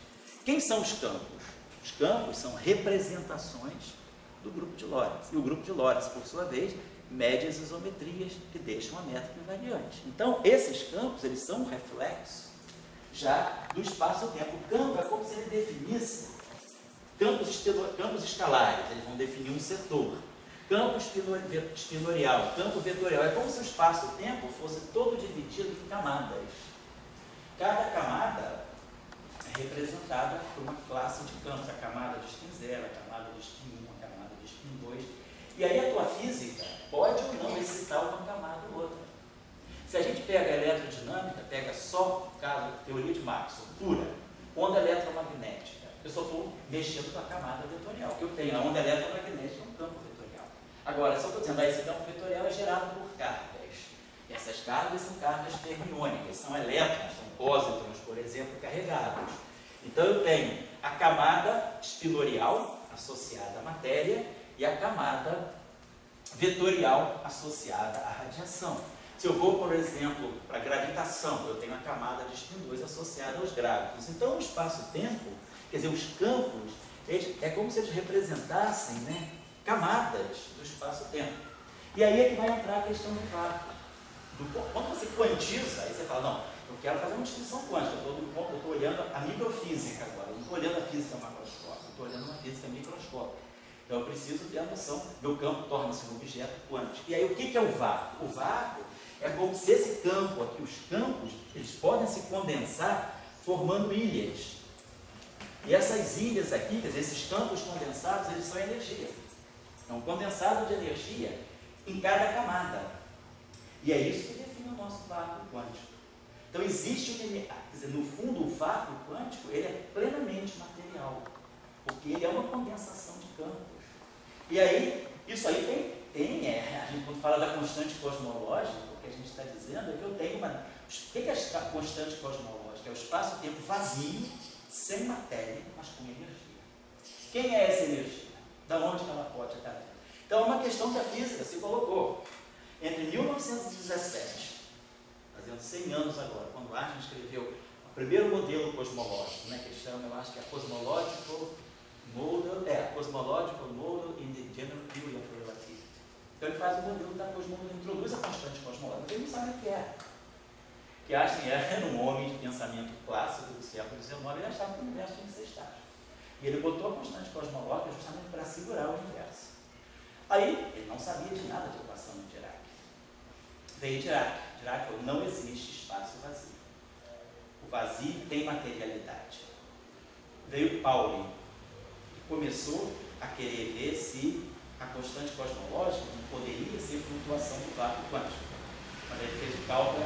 Quem são os campos? Os campos são representações do grupo de Lorentz. E o grupo de Lorentz, por sua vez, mede as isometrias que deixam a métrica invariante. Então, esses campos, eles são um reflexo já do espaço-tempo. O campo é como se ele definisse campos escalares, eles vão definir um setor. Campo espinorial, campo vetorial, é como se o espaço-tempo fosse todo dividido em camadas. Cada camada é representada por uma classe de campos, a camada de spin 0, a camada de spin 1, a camada de spin 2. E aí a tua física pode ou não excitar uma camada ou outra. Se a gente pega a eletrodinâmica, pega só, caso, teoria de Maxwell, pura, onda eletromagnética, eu só estou mexendo com a camada vetorial, que eu tenho. A onda eletromagnética é um campo vetorial. Agora, só estou dizendo, esse campo vetorial é gerado por cargas. E essas cargas são cargas fermiônicas, são elétrons, são pósitrons, por exemplo, carregados. Então eu tenho a camada espinorial associada à matéria e a camada vetorial associada à radiação. Se eu vou, por exemplo, para a gravitação, eu tenho a camada de spin 2 associada aos grávidos. Então, o espaço-tempo, quer dizer, os campos, é como se eles representassem, né, camadas do espaço-tempo. E aí é que vai entrar a questão do vácuo. Quando você quantiza, aí você fala, não, eu quero fazer uma descrição quântica, eu estou olhando a microfísica agora, eu não estou olhando a física macroscópica, eu estou olhando uma física microscópica. Então, eu preciso ter a noção, meu campo torna-se um objeto quântico. E aí, o que é o vácuo? O vácuo é como se esse campo aqui, os campos, eles podem se condensar formando ilhas. E essas ilhas aqui, quer dizer, esses campos condensados, eles são energia. É um condensado de energia em cada camada. E é isso que define o nosso vácuo quântico. Então existe, quer dizer, no fundo, o vácuo quântico, ele é plenamente material. Porque ele é uma condensação de campos. E aí, isso aí a gente quando fala da constante cosmológica, o que a gente está dizendo é que eu tenho uma... O que é a constante cosmológica? É o espaço-tempo vazio, sem matéria, mas com energia. Quem é essa energia? Da onde ela pode estar vindo? Então é uma questão que a física se colocou. Entre 1917, fazendo 100 anos agora, quando Einstein escreveu o primeiro modelo cosmológico, né, que chama, eu acho que é Cosmological Model in the General Theory of Relativity. Então ele faz o modelo da cosmologia, introduz a constante cosmológica, mas ele não sabe o que é. Que Einstein era um homem de pensamento clássico do século XIX, ele achava que o universo tinha que ser estático. E ele botou a constante cosmológica justamente para segurar o universo. Aí, ele não sabia de nada de equação de Dirac. Veio Dirac. Dirac falou, não existe espaço vazio. O vazio tem materialidade. Veio Pauli, que começou a querer ver se a constante cosmológica não poderia ser flutuação do vácuo quântico. Mas ele fez o cálculo,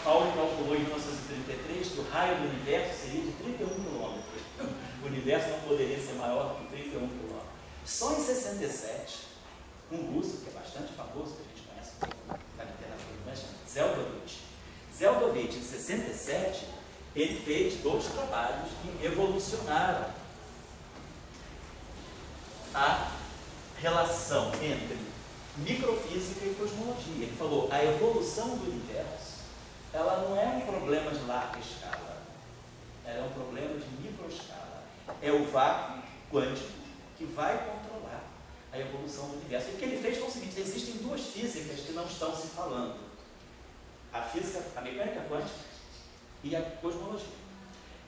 Pauli calculou em 1933 que o raio do universo seria de 31 km. O universo não poderia ser maior que 31 km. Só em 67, um russo, que é bastante famoso, que a gente conhece na literatura, chama Zeldovich, em 67, ele fez 2 trabalhos que revolucionaram a relação entre microfísica e cosmologia. Ele falou, a evolução do universo, ela não é um problema de larga escala, ela é um problema de microescala. É o vácuo quântico que vai controlar a evolução do universo. E o que ele fez foi o seguinte, existem duas físicas que não estão se falando. A física, a mecânica quântica e a cosmologia.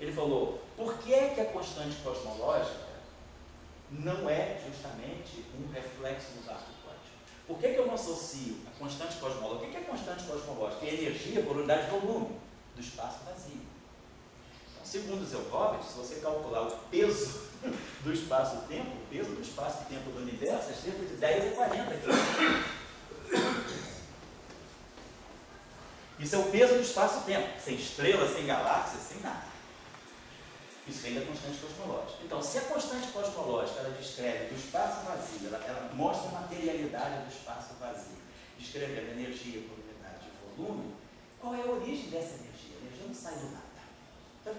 Ele falou, por que é que a constante cosmológica não é justamente um reflexo do vácuo quântico? Por que eu não associo a constante cosmológica? O que é constante cosmológica? É energia por unidade de volume do espaço vazio. Então, segundo Zelkovich, se você calcular o peso do espaço-tempo, o peso do espaço-tempo do universo é cerca de 10 a 40 km. Isso é o peso do espaço-tempo, sem estrelas, sem galáxias, sem nada. Isso vem da constante cosmológica. Então, se a constante cosmológica ela descreve o espaço vazio, ela mostra a materialidade do espaço vazio, descrevendo energia por unidade de volume, qual é a origem dessa energia? A energia não sai do nada. Então,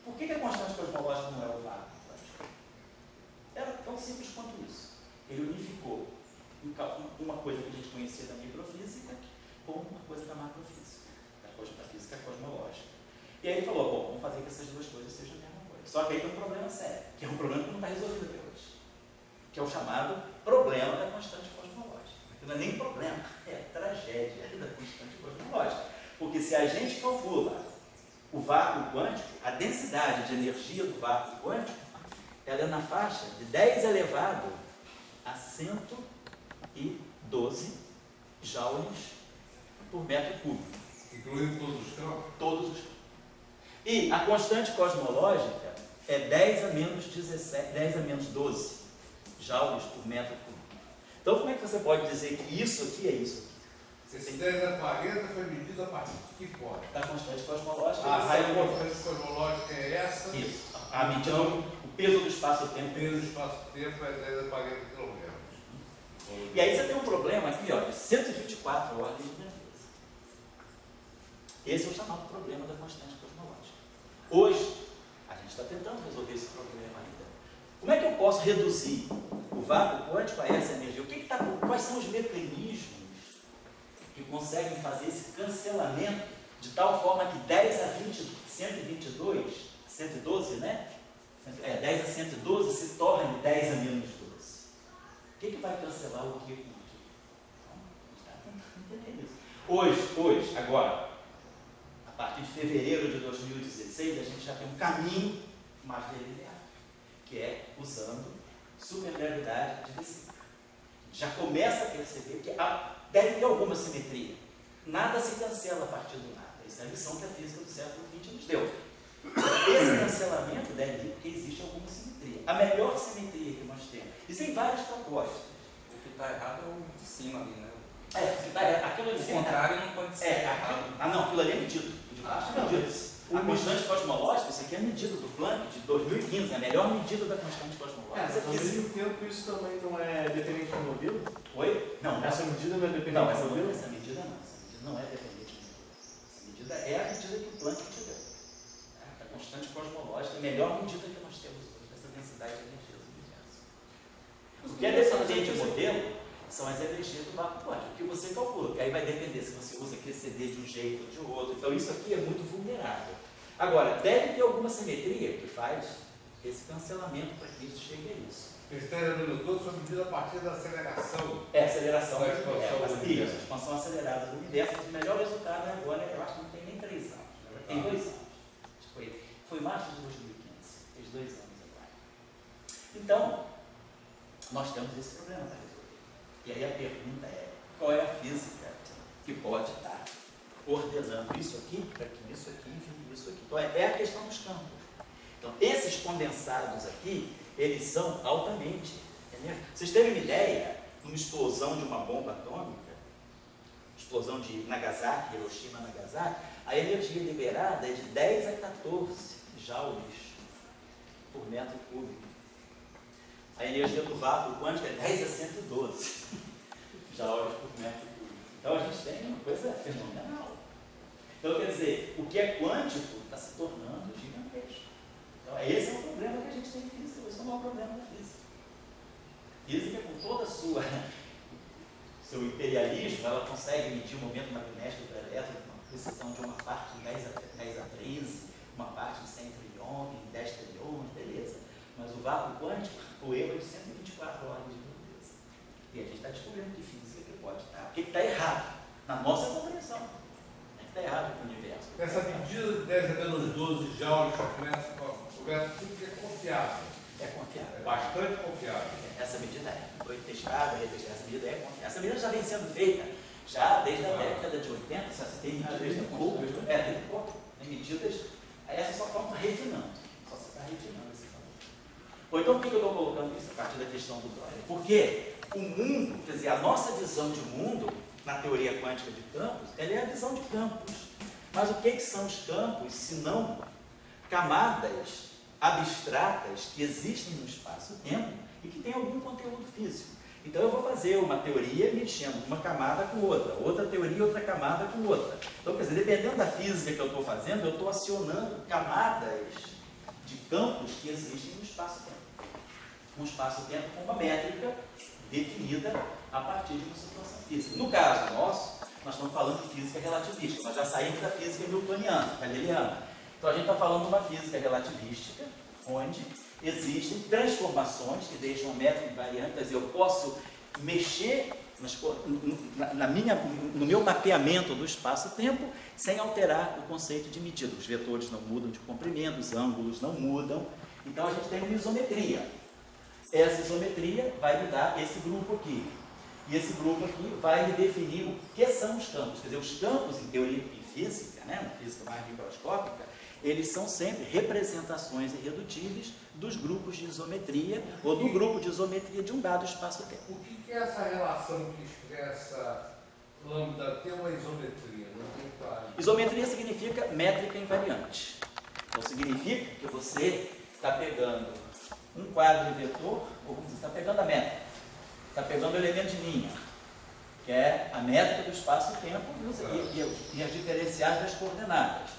por que a constante cosmológica não é o vácuo quântico? Era tão simples quanto isso. Ele unificou uma coisa que a gente conhecia da microfísica com uma coisa da macrofísica, da física cosmológica. E aí ele falou, bom, vamos fazer que essas duas coisas sejam a mesma coisa. Só que aí tem um problema sério, que é um problema que não está resolvido até hoje, que é o chamado problema da constante cosmológica. Não é nem problema, é tragédia da constante cosmológica. Porque se a gente calcula o vácuo quântico, a densidade de energia do vácuo quântico, ela é na faixa de 10 elevado a 112 joules por metro cúbico. Incluindo todos os campos? Todos os campos. E a constante cosmológica é 10 a menos 12 joules por metro cúbico. Então, como é que você pode dizer que isso aqui é isso aqui? Esse 10 a 40 foi medido a partir de que pode? Da constante cosmológica. A constante cosmológica é essa? Isso. A medida, o peso do espaço-tempo. O peso do espaço-tempo é 10 a 40 km. E aí você tem um problema aqui, ó, de 124 ordens de grandeza. Esse é o chamado problema da constante cosmológica. Hoje, a gente está tentando resolver esse problema ainda. Como é que eu posso reduzir o vácuo quântico a essa energia? Quais são os mecanismos que conseguem fazer esse cancelamento de tal forma que 10 a 112, né? 10 a 112 se torne 10 a menos 12. O que vai cancelar o que? Então, a gente está tentando entender isso. Hoje, agora, a partir de fevereiro de 2016, a gente já tem um caminho mais delineado, que é usando supergravidade de vesícula. Já começa a perceber que deve ter alguma simetria. Nada se cancela a partir do nada. Essa é a lição que a física do século XX nos deu. Esse cancelamento deve vir porque existe alguma simetria. A melhor simetria que nós temos. Existem várias propostas. O que está errado é o de cima ali, né? O que está errado. Aquilo ali O contrário não pode ser errado. Não, aquilo ali é medido. O de baixo é medido. A constante cosmológica, isso aqui é medida do Planck de 2015, é a melhor medida da constante cosmológica. Mas ao mesmo tempo isso também não é dependente do modelo? Oi? Não, Essa medida não é dependente não, do essa modelo? medida não. Essa medida não é dependente do modelo. Essa medida é a medida que o Planck te deu. A constante cosmológica é a melhor medida que nós temos hoje dessa densidade de energia do universo. O que é dependente do modelo são as energias do vácuo quântico, que você calcula, que aí vai depender se você usa QCD de um jeito ou de outro. Então isso aqui é muito vulnerável. Agora, deve ter alguma simetria que faz esse cancelamento para que isso chegue a isso. Esse 10 a menos 12 foi medido a partir da aceleração. É a aceleração, Da expansão do universo. a expansão acelerada do universo. O melhor resultado é agora, eu acho que não tem nem 3 anos, tem 2 anos. Foi março de 2015, fez 2 anos agora. Então, nós temos esse problema para resolver. E aí a pergunta é, qual é a física que pode estar ordenando isso aqui, para que isso aqui vire isso aqui? Então, é a questão dos campos. Então, esses condensados aqui, eles são altamente enérgicos. Vocês terem uma ideia, numa explosão de uma bomba atômica, explosão de Nagasaki, Hiroshima, Nagasaki, a energia liberada é de 10 a 14 joules por metro cúbico. A energia do vácuo quântico é 10 a 112 joules por metro cúbico. Então a gente tem uma coisa fenomenal. Então quer dizer, o que é quântico está se tornando gigantesco. Então esse é o problema que a gente tem em física, esse não é o problema da física. Física com toda a sua seu imperialismo, ela consegue medir o momento magnético do elétron com uma precisão de uma parte de 10 a 13, uma parte de 100 trilhões, 10 trilhões, beleza. Mas o vácuo quântico, o erro é de 124 ordens de grandeza. E a gente está descobrindo que física que pode estar. O que está errado? Na nossa compreensão. O que está errado com o universo? Essa medida de 10 a menos 12 joules começa tudo que é confiável. É confiável. É bastante confiável. Essa medida foi testada, essa medida é confiável. Essa medida já vem sendo feita já desde a década de 80, você tem medidas tem medidas, aí essa só está refinando. Só se está refinando esse valor. Ou então por que eu estou colocando isso a partir da questão do Dória? Porque o mundo, quer dizer, a nossa visão de mundo, na teoria quântica de campos, ela é a visão de campos. Mas o que são os campos, se não camadas abstratas que existem no espaço-tempo e que têm algum conteúdo físico? Então eu vou fazer uma teoria mexendo uma camada com outra, outra teoria, outra camada com outra. Então, quer dizer, dependendo da física que eu estou fazendo, eu estou acionando camadas de campos que existem no espaço-tempo. Um espaço-tempo com uma métrica definida a partir de uma situação física. No caso nosso, nós estamos falando de física relativista, nós já saímos da física newtoniana, galiliana. Então a gente está falando de uma física relativística, onde existem transformações que deixam a métrica invariante, quer dizer, eu posso mexer no meu mapeamento do espaço-tempo sem alterar o conceito de medida. Os vetores não mudam de comprimento, os ângulos não mudam. Então a gente tem uma isometria. Essa isometria vai me dar esse grupo aqui. E esse grupo aqui vai me definir o que são os campos. Quer dizer, os campos, em teoria e física, né, na física mais microscópica, eles são sempre representações irredutíveis dos grupos de isometria ou do grupo de isometria de um dado espaço-tempo. O que é essa relação que expressa lambda T uma isometria? Não tem claro. Isometria significa métrica invariante. Então significa que você está pegando um quadro vetor, ou você está pegando a métrica, está pegando o elemento de linha, que é a métrica do espaço-tempo e as diferenciais das coordenadas.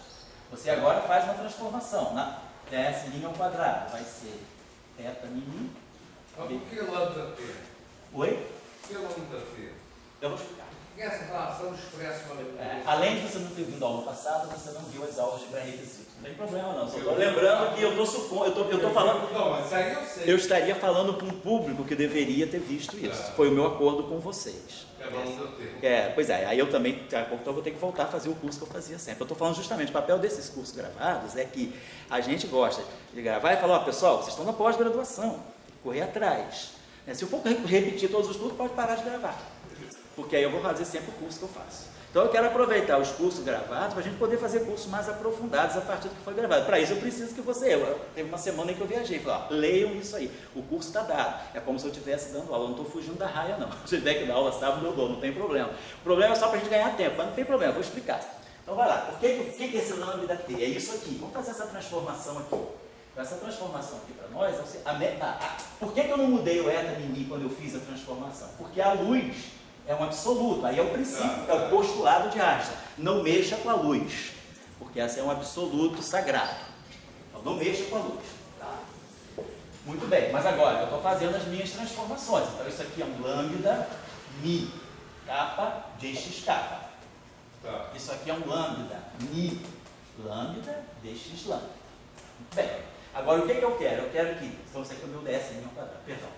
Você agora faz uma transformação. Na ds linha ao quadrado vai ser θ mini. Mas por que lambda T? Oi? Por que lambda T? Eu vou explicar. Por que essa relação expressa uma metodologia? Além de você não ter vindo a aula passada, você não viu as aulas de pré-requisitos. Não tem problema não. Só estou lembrando que eu estou falando. Não, mas isso aí eu sei. Eu estaria falando com um público que deveria ter visto isso. Foi o meu acordo com vocês. É lambda T. Pois é, aí eu também, então vou ter que voltar a fazer o curso que eu fazia sempre. Eu estou falando justamente, o papel desses cursos gravados é que a gente gosta de gravar e falar, ó, pessoal, vocês estão na pós-graduação, tem que correr atrás. Se eu for repetir todos os cursos, pode parar de gravar, porque aí eu vou fazer sempre o curso que eu faço. Então eu quero aproveitar os cursos gravados para a gente poder fazer cursos mais aprofundados a partir do que foi gravado. Para isso eu preciso que teve uma semana em que eu viajei, falei, ó, leiam isso aí, o curso está dado. É como se eu estivesse dando aula, eu não estou fugindo da raia não. Se tiver que dar aula sábado eu dou, não tem problema. O problema é só para a gente ganhar tempo, mas não tem problema, vou explicar. Então vai lá, o que é esse lambda T? É isso aqui, vamos fazer essa transformação aqui. Então, essa transformação aqui para nós, por que eu não mudei o eta mini quando eu fiz a transformação? Porque a luz é um absoluto, aí é o princípio, é o postulado de Einstein. Não mexa com a luz, porque essa é um absoluto sagrado. Então não mexa com a luz. Tá? Muito bem, mas agora eu estou fazendo as minhas transformações. Então isso aqui é um lambda mi kappa dx kappa. Tá. Isso aqui é um lambda mi lambda dx lambda. Muito bem. Agora o que eu quero? Eu quero que, então isso aqui é o meu ds ao quadrado, perdão.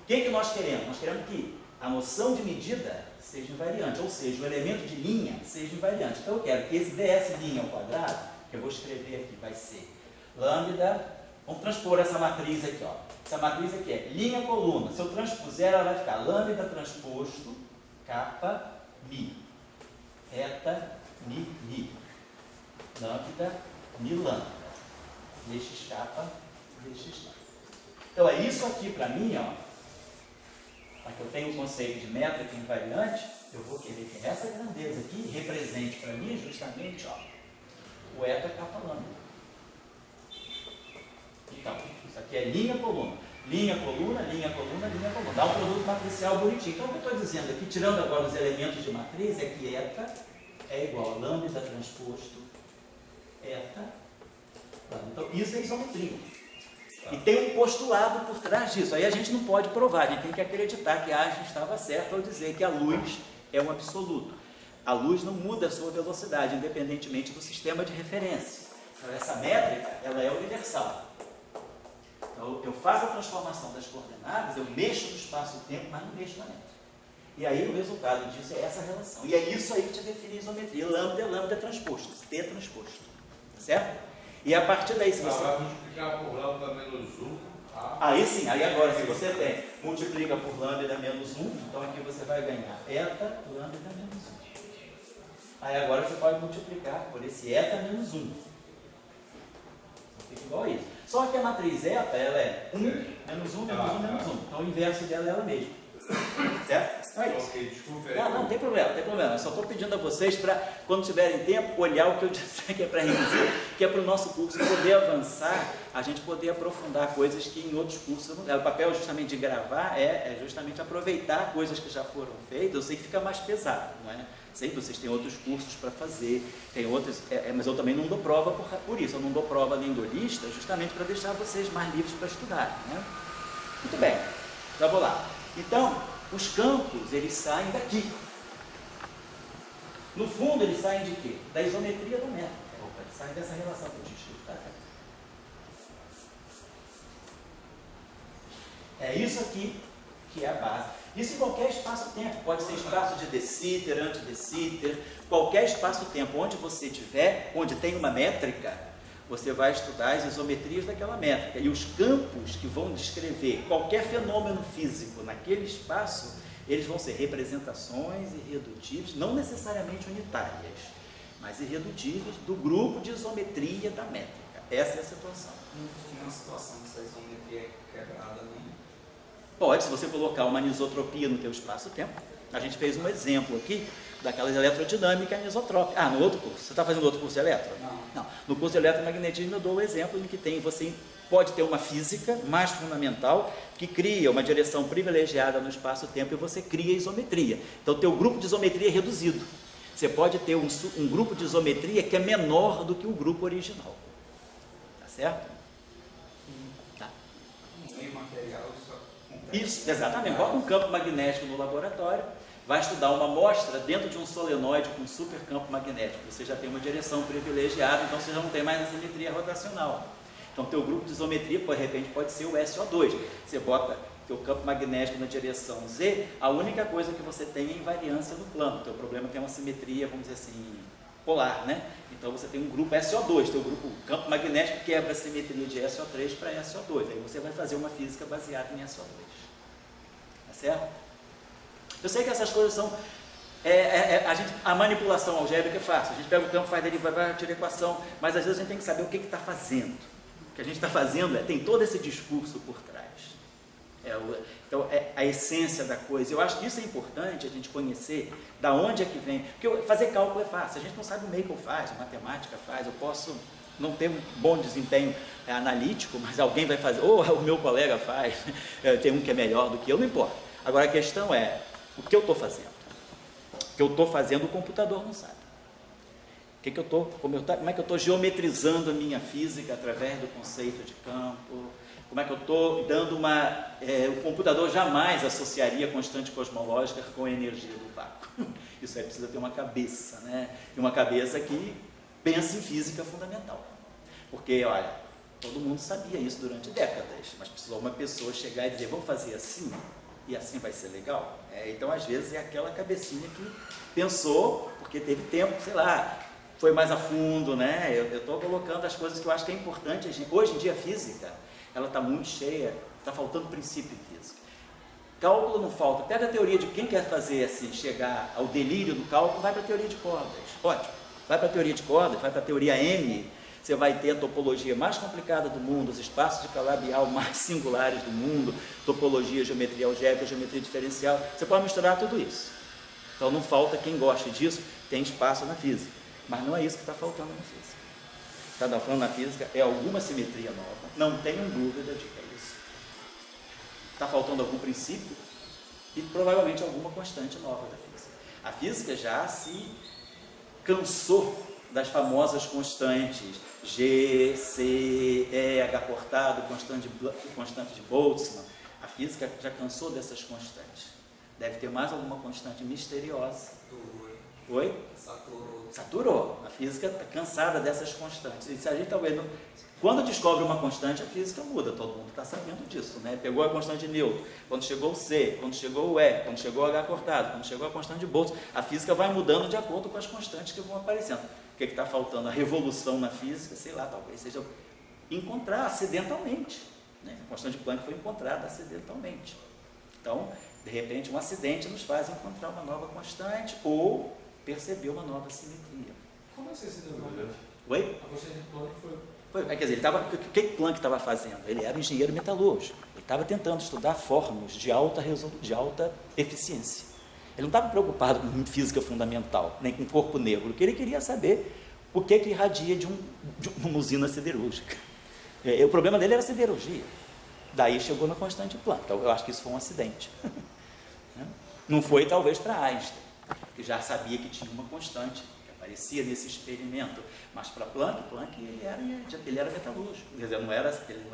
O que nós queremos? Nós queremos que a noção de medida seja invariante, ou seja, o elemento de linha seja invariante. Então eu quero que esse ds linha ao quadrado, que eu vou escrever aqui, vai ser lambda, vamos transpor essa matriz aqui, ó. Essa matriz aqui é linha coluna. Se eu transpuser, ela vai ficar lambda transposto kappa mi. Eta mi mi. Lambda mi lambda. Dx kappa dx lambda. Então é isso aqui para mim, ó. Para que eu tenha o conceito de métrica invariante, eu vou querer que essa grandeza aqui represente para mim justamente, ó, o eta kappa lambda. Então, isso aqui é linha coluna. Linha coluna, linha coluna, linha coluna. Dá um produto matricial bonitinho. Então o que eu estou dizendo aqui, tirando agora os elementos de matriz, é que eta é igual a lambda transposto eta lambda. Então isso é isometria. E tem um postulado por trás disso. Aí a gente não pode provar, a gente tem que acreditar que Einstein estava certo ao dizer que a luz é um absoluto. A luz não muda a sua velocidade, independentemente do sistema de referência. Então, essa métrica, ela é universal. Então, eu faço a transformação das coordenadas, eu mexo no espaço-tempo, mas não mexo na métrica. E aí o resultado disso é essa relação. E é isso aí que te define a isometria. Lambda é lambda transposto, T transposto. Certo? E a partir daí, se você... Vai multiplicar por lambda menos 1. Aí sim, aí agora, se você tem, multiplica por lambda menos 1, então aqui você vai ganhar eta lambda menos 1. Aí agora você pode multiplicar por esse eta menos 1. Fica igual a isso. Só que a matriz eta, ela é 1, menos 1, menos 1, menos 1. Então o inverso dela é ela mesma. Certo? Não é isso. Ok, desculpa aí. Não tem problema, não tem problema. Eu só estou pedindo a vocês para, quando tiverem tempo, olhar o que eu disse que é para reduzir, que é para o nosso curso poder avançar, a gente poder aprofundar coisas que em outros cursos não dá. O papel justamente de gravar é justamente aproveitar coisas que já foram feitas. Eu sei que fica mais pesado, não é? Sei que vocês têm outros cursos para fazer, tem outros, mas eu também não dou prova por isso. Eu não dou prova nem dou lista, justamente para deixar vocês mais livres para estudar, né? Muito bem, já vou lá. Então, os campos, eles saem daqui. No fundo, eles saem de quê? Da isometria da métrica. Eles saem dessa relação que eu tinha escrito. Tá? É isso aqui que é a base. Isso em qualquer espaço-tempo. Pode ser espaço de de Sitter, anti-de Sitter, qualquer espaço-tempo. Onde você estiver, onde tem uma métrica, você vai estudar as isometrias daquela métrica. E os campos que vão descrever qualquer fenômeno físico naquele espaço, eles vão ser representações irredutíveis, não necessariamente unitárias, mas irredutíveis do grupo de isometria da métrica. Essa é a situação. Não tinha uma situação dessa isometria quebrada, nem. Pode, se você colocar uma anisotropia no teu espaço-tempo. A gente fez um exemplo aqui daquelas eletrodinâmica anisotrópica. No outro curso. Você está fazendo outro curso de eletro? Não. No curso de eletromagnetismo eu dou o exemplo em que você pode ter uma física mais fundamental que cria uma direção privilegiada no espaço-tempo e você cria isometria. Então, o teu grupo de isometria é reduzido. Você pode ter um grupo de isometria que é menor do que o grupo original. Tá certo? Tá. No meio material, Isso, exatamente. Bota um campo magnético no laboratório, vai estudar uma amostra dentro de um solenoide com um supercampo magnético. Você já tem uma direção privilegiada, então você já não tem mais a simetria rotacional. Então, teu grupo de isometria, de repente, pode ser o SO2. Você bota teu campo magnético na direção Z, a única coisa que você tem é invariância no plano. Teu problema tem uma simetria, vamos dizer assim, polar, né? Então, você tem um grupo SO2, teu grupo campo magnético quebra a simetria de SO3 para SO2. Aí você vai fazer uma física baseada em SO2. Tá certo? Eu sei que essas coisas são... a manipulação algébrica é fácil. A gente pega o campo, faz derivada, tira a equação, mas às vezes a gente tem que saber o que está fazendo. O que a gente está fazendo tem todo esse discurso por trás. Então, é a essência da coisa. Eu acho que isso é importante, a gente conhecer da onde é que vem. Porque fazer cálculo é fácil. A gente não sabe o Maple faz, a matemática faz. Eu posso não ter um bom desempenho analítico, mas alguém vai fazer. Ou o meu colega faz, tem um que é melhor do que eu, não importa. Agora a questão é, o que eu estou fazendo? O que eu estou fazendo, o computador não sabe. Como é que eu estou geometrizando a minha física através do conceito de campo? Como é que eu estou dando o computador jamais associaria a constante cosmológica com a energia do vácuo. Isso aí precisa ter uma cabeça, né? E uma cabeça que pensa em física fundamental. Porque, olha, todo mundo sabia isso durante décadas, mas precisou uma pessoa chegar e dizer, vamos fazer assim? E assim vai ser legal? Então, às vezes, é aquela cabecinha que pensou, porque teve tempo, sei lá, foi mais a fundo, né? Eu estou colocando as coisas que eu acho que é importante. Hoje em dia, a física, ela está muito cheia, está faltando princípio em física. Cálculo não falta. Pega a teoria de quem quer fazer assim, chegar ao delírio do cálculo, vai para a teoria de cordas. Ótimo. Vai para a teoria de cordas, vai para a teoria M, você vai ter a topologia mais complicada do mundo, os espaços de Calabial mais singulares do mundo, topologia, geometria algébrica, geometria diferencial. Você pode misturar tudo isso. Então não falta quem goste disso, tem espaço na física. Mas não é isso que está faltando na física. Está falando na física é alguma simetria nova, não tenham dúvida de que é isso. Está faltando algum princípio e provavelmente alguma constante nova da física. A física já se cansou das famosas constantes G, C, E, H cortado, constante de Boltzmann. A física já cansou dessas constantes. Deve ter mais alguma constante misteriosa. Oi? Saturou. A física está cansada dessas constantes. E se a gente está vendo, quando descobre uma constante, a física muda. Todo mundo está sabendo disso, né? Pegou a constante de Newton, quando chegou o C, quando chegou o E, quando chegou o H cortado, quando chegou a constante de Boltzmann, a física vai mudando de acordo com as constantes que vão aparecendo. O que está faltando? A revolução na física, sei lá, talvez seja encontrar acidentalmente. Né? A constante de Planck foi encontrada acidentalmente. Então, de repente, um acidente nos faz encontrar uma nova constante ou perceber uma nova simetria. Como é que você se deu conta? Oi? A constante de Planck foi... Quer dizer, o que Planck estava fazendo? Ele era um engenheiro metalúrgico. Ele estava tentando estudar fórmulas de alta eficiência. Ele não estava preocupado com física fundamental, nem com corpo negro. O que ele queria saber, o que irradia de uma usina siderúrgica. O problema dele era a siderurgia. Daí chegou na constante de Planck. Então, eu acho que isso foi um acidente. Não foi, talvez, para Einstein, que já sabia que tinha uma constante, que aparecia nesse experimento. Mas para Planck ele era metalúrgico. Quer dizer, ele não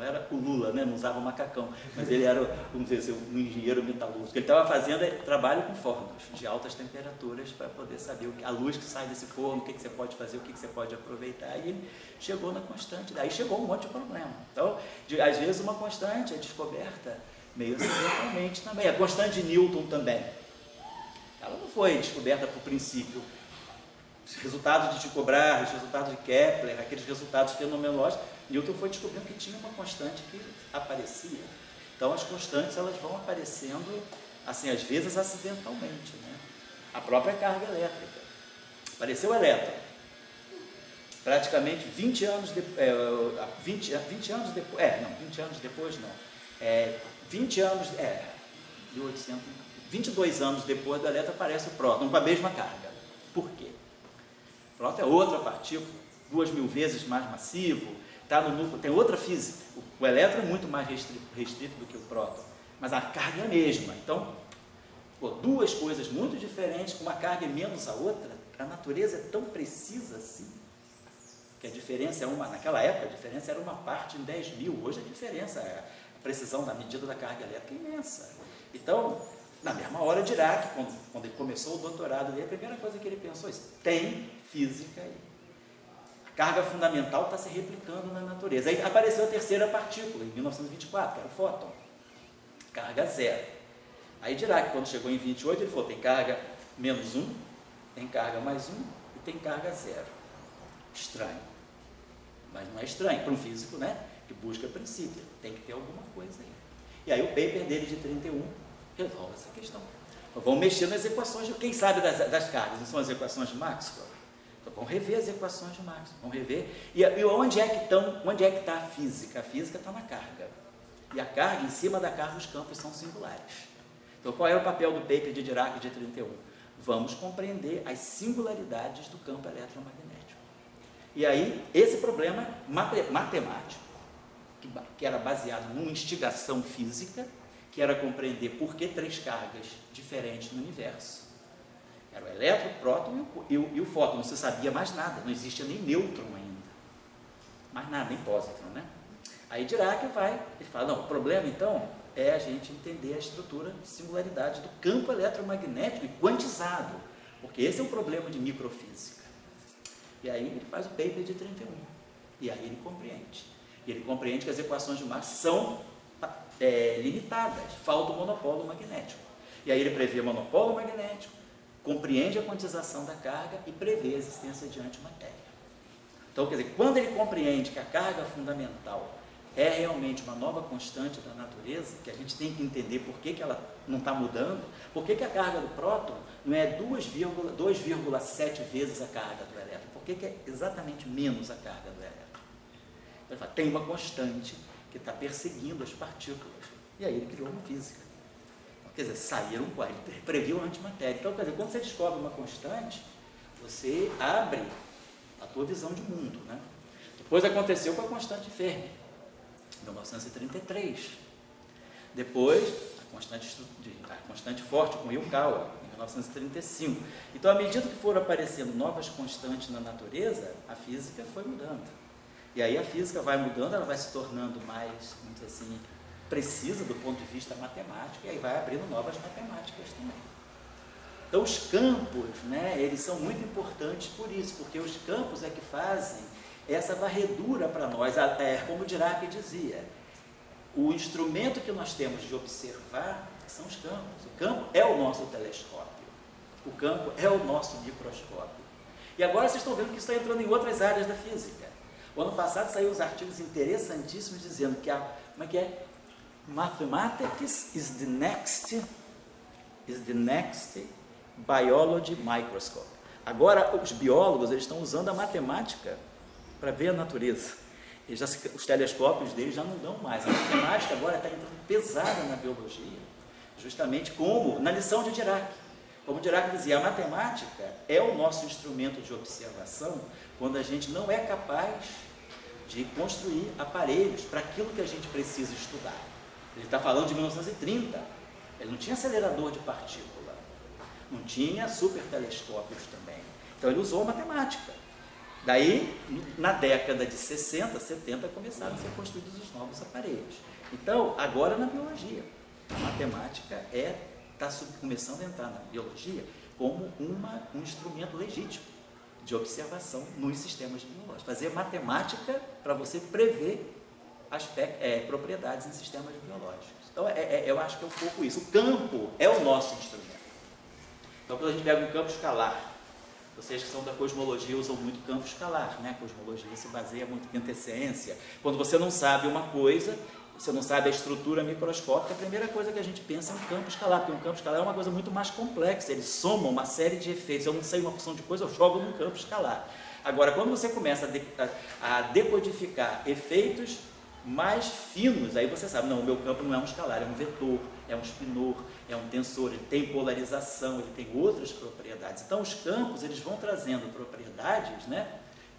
era o Lula, né? Não usava macacão, mas ele era, vamos dizer, um engenheiro metalúrgico. Ele estava fazendo trabalho com fornos de altas temperaturas para poder saber a luz que sai desse forno, o que você pode fazer, o que você pode aproveitar. E ele chegou na constante. Daí chegou um monte de problema. Então, às vezes, uma constante é descoberta meio acidentalmente também. A constante de Newton também. Ela não foi descoberta por princípio. Os resultados de Tycho Brahe, os resultados de Kepler, aqueles resultados fenomenológicos, Newton foi descobrindo que tinha uma constante que aparecia. Então, as constantes elas vão aparecendo, assim, às vezes acidentalmente. Né? A própria carga elétrica. Apareceu o elétron. Praticamente 20 anos depois, 22 anos depois do elétron aparece o próton, com a mesma carga. Por quê? O próton é outra partícula, 2.000 vezes mais massivo, está no núcleo, tem outra física. O elétron é muito mais restrito do que o próton, mas a carga é a mesma. Então, duas coisas muito diferentes, com uma carga menos a outra, a natureza é tão precisa assim, que a diferença é naquela época, a diferença era uma parte em 10.000, hoje a diferença, a precisão da medida da carga elétrica é imensa. Então, na mesma hora, Dirac, quando ele começou o doutorado dele, a primeira coisa que ele pensou é isso: tem física aí. A carga fundamental está se replicando na natureza. Aí apareceu a terceira partícula, em 1924, que era o fóton. Carga zero. Aí Dirac, quando chegou em 28, ele falou: tem carga menos 1, tem carga mais 1 e tem carga zero. Estranho. Mas não é estranho para um físico, né, que busca princípio. Tem que ter alguma coisa aí. E aí o paper dele de 31 resolve essa questão. Então, vamos mexer nas equações, quem sabe das cargas, não são as equações de Maxwell? Então, vamos rever as equações de Maxwell, vamos rever. E onde é que está a física? A física está na carga. E a carga, em cima da carga, os campos são singulares. Então, qual era o papel do paper de Dirac de 31? Vamos compreender as singularidades do campo eletromagnético. E aí, esse problema matemático, que era baseado numa instigação física, que era compreender por que 3 cargas diferentes no universo. Era o elétron, o próton e o fóton. Não se sabia mais nada, não existia nem nêutron ainda. Mais nada, nem pósitron, né? Aí Dirac ele fala, não, o problema então é a gente entender a estrutura de singularidade do campo eletromagnético e quantizado, porque esse é um problema de microfísica. E aí ele faz o paper de 31. E aí ele compreende. E ele compreende que as equações de Maxwell são limitadas, falta o monopolo magnético. E aí ele prevê o monopolo magnético, compreende a quantização da carga e prevê a existência de antimatéria. Então, quer dizer, quando ele compreende que a carga fundamental é realmente uma nova constante da natureza, que a gente tem que entender por que ela não está mudando, por que a carga do próton não é 2,7 vezes a carga do elétron, por que é exatamente menos a carga do elétron. Ele fala, tem uma constante que está perseguindo as partículas. E aí ele criou uma física. Quer dizer, ele previu a antimatéria. Então, quer dizer, quando você descobre uma constante, você abre a tua visão de mundo, né? Depois aconteceu com a constante Fermi, em 1933. Depois, a constante forte com Yukawa, em 1935. Então, à medida que foram aparecendo novas constantes na natureza, a física foi mudando. E aí a física vai mudando, ela vai se tornando mais, muito assim, precisa do ponto de vista matemático, e aí vai abrindo novas matemáticas também. Então, os campos, né, eles são muito importantes por isso, porque os campos é que fazem essa varredura para nós, como Dirac dizia, o instrumento que nós temos de observar são os campos. O campo é o nosso telescópio, o campo é o nosso microscópio. E agora vocês estão vendo que isso está entrando em outras áreas da física. O ano passado saíram uns artigos interessantíssimos dizendo que como é que é? Mathematics is the next biology microscope. Agora os biólogos eles estão usando a matemática para ver a natureza. Os telescópios deles já não dão mais. A matemática agora está entrando pesada na biologia, justamente como na lição de Dirac. Como Dirac dizia, a matemática é o nosso instrumento de observação quando a gente não é capaz de construir aparelhos para aquilo que a gente precisa estudar. Ele está falando de 1930, ele não tinha acelerador de partícula, não tinha supertelescópios também. Então ele usou a matemática. Daí, na década de 60, 70, começaram a ser construídos os novos aparelhos. Então, agora na biologia, a matemática está começando a entrar na biologia como um instrumento legítimo de observação nos sistemas biológicos. Fazer matemática para você prever propriedades em sistemas biológicos. Então, eu acho que é um pouco isso. O campo é o nosso instrumento. Então, quando a gente pega um campo escalar, vocês que são da cosmologia usam muito campo escalar, né? A cosmologia se baseia muito em antecedência. Quando você não sabe uma coisa, você não sabe a estrutura microscópica, a primeira coisa que a gente pensa é um campo escalar, porque um campo escalar é uma coisa muito mais complexa, ele soma uma série de efeitos. Eu não sei uma porção de coisa, eu jogo num campo escalar. Agora, quando você começa a decodificar efeitos mais finos, aí você sabe, não, o meu campo não é um escalar, é um vetor, é um spinor, é um tensor, ele tem polarização, ele tem outras propriedades. Então, os campos, eles vão trazendo propriedades, né,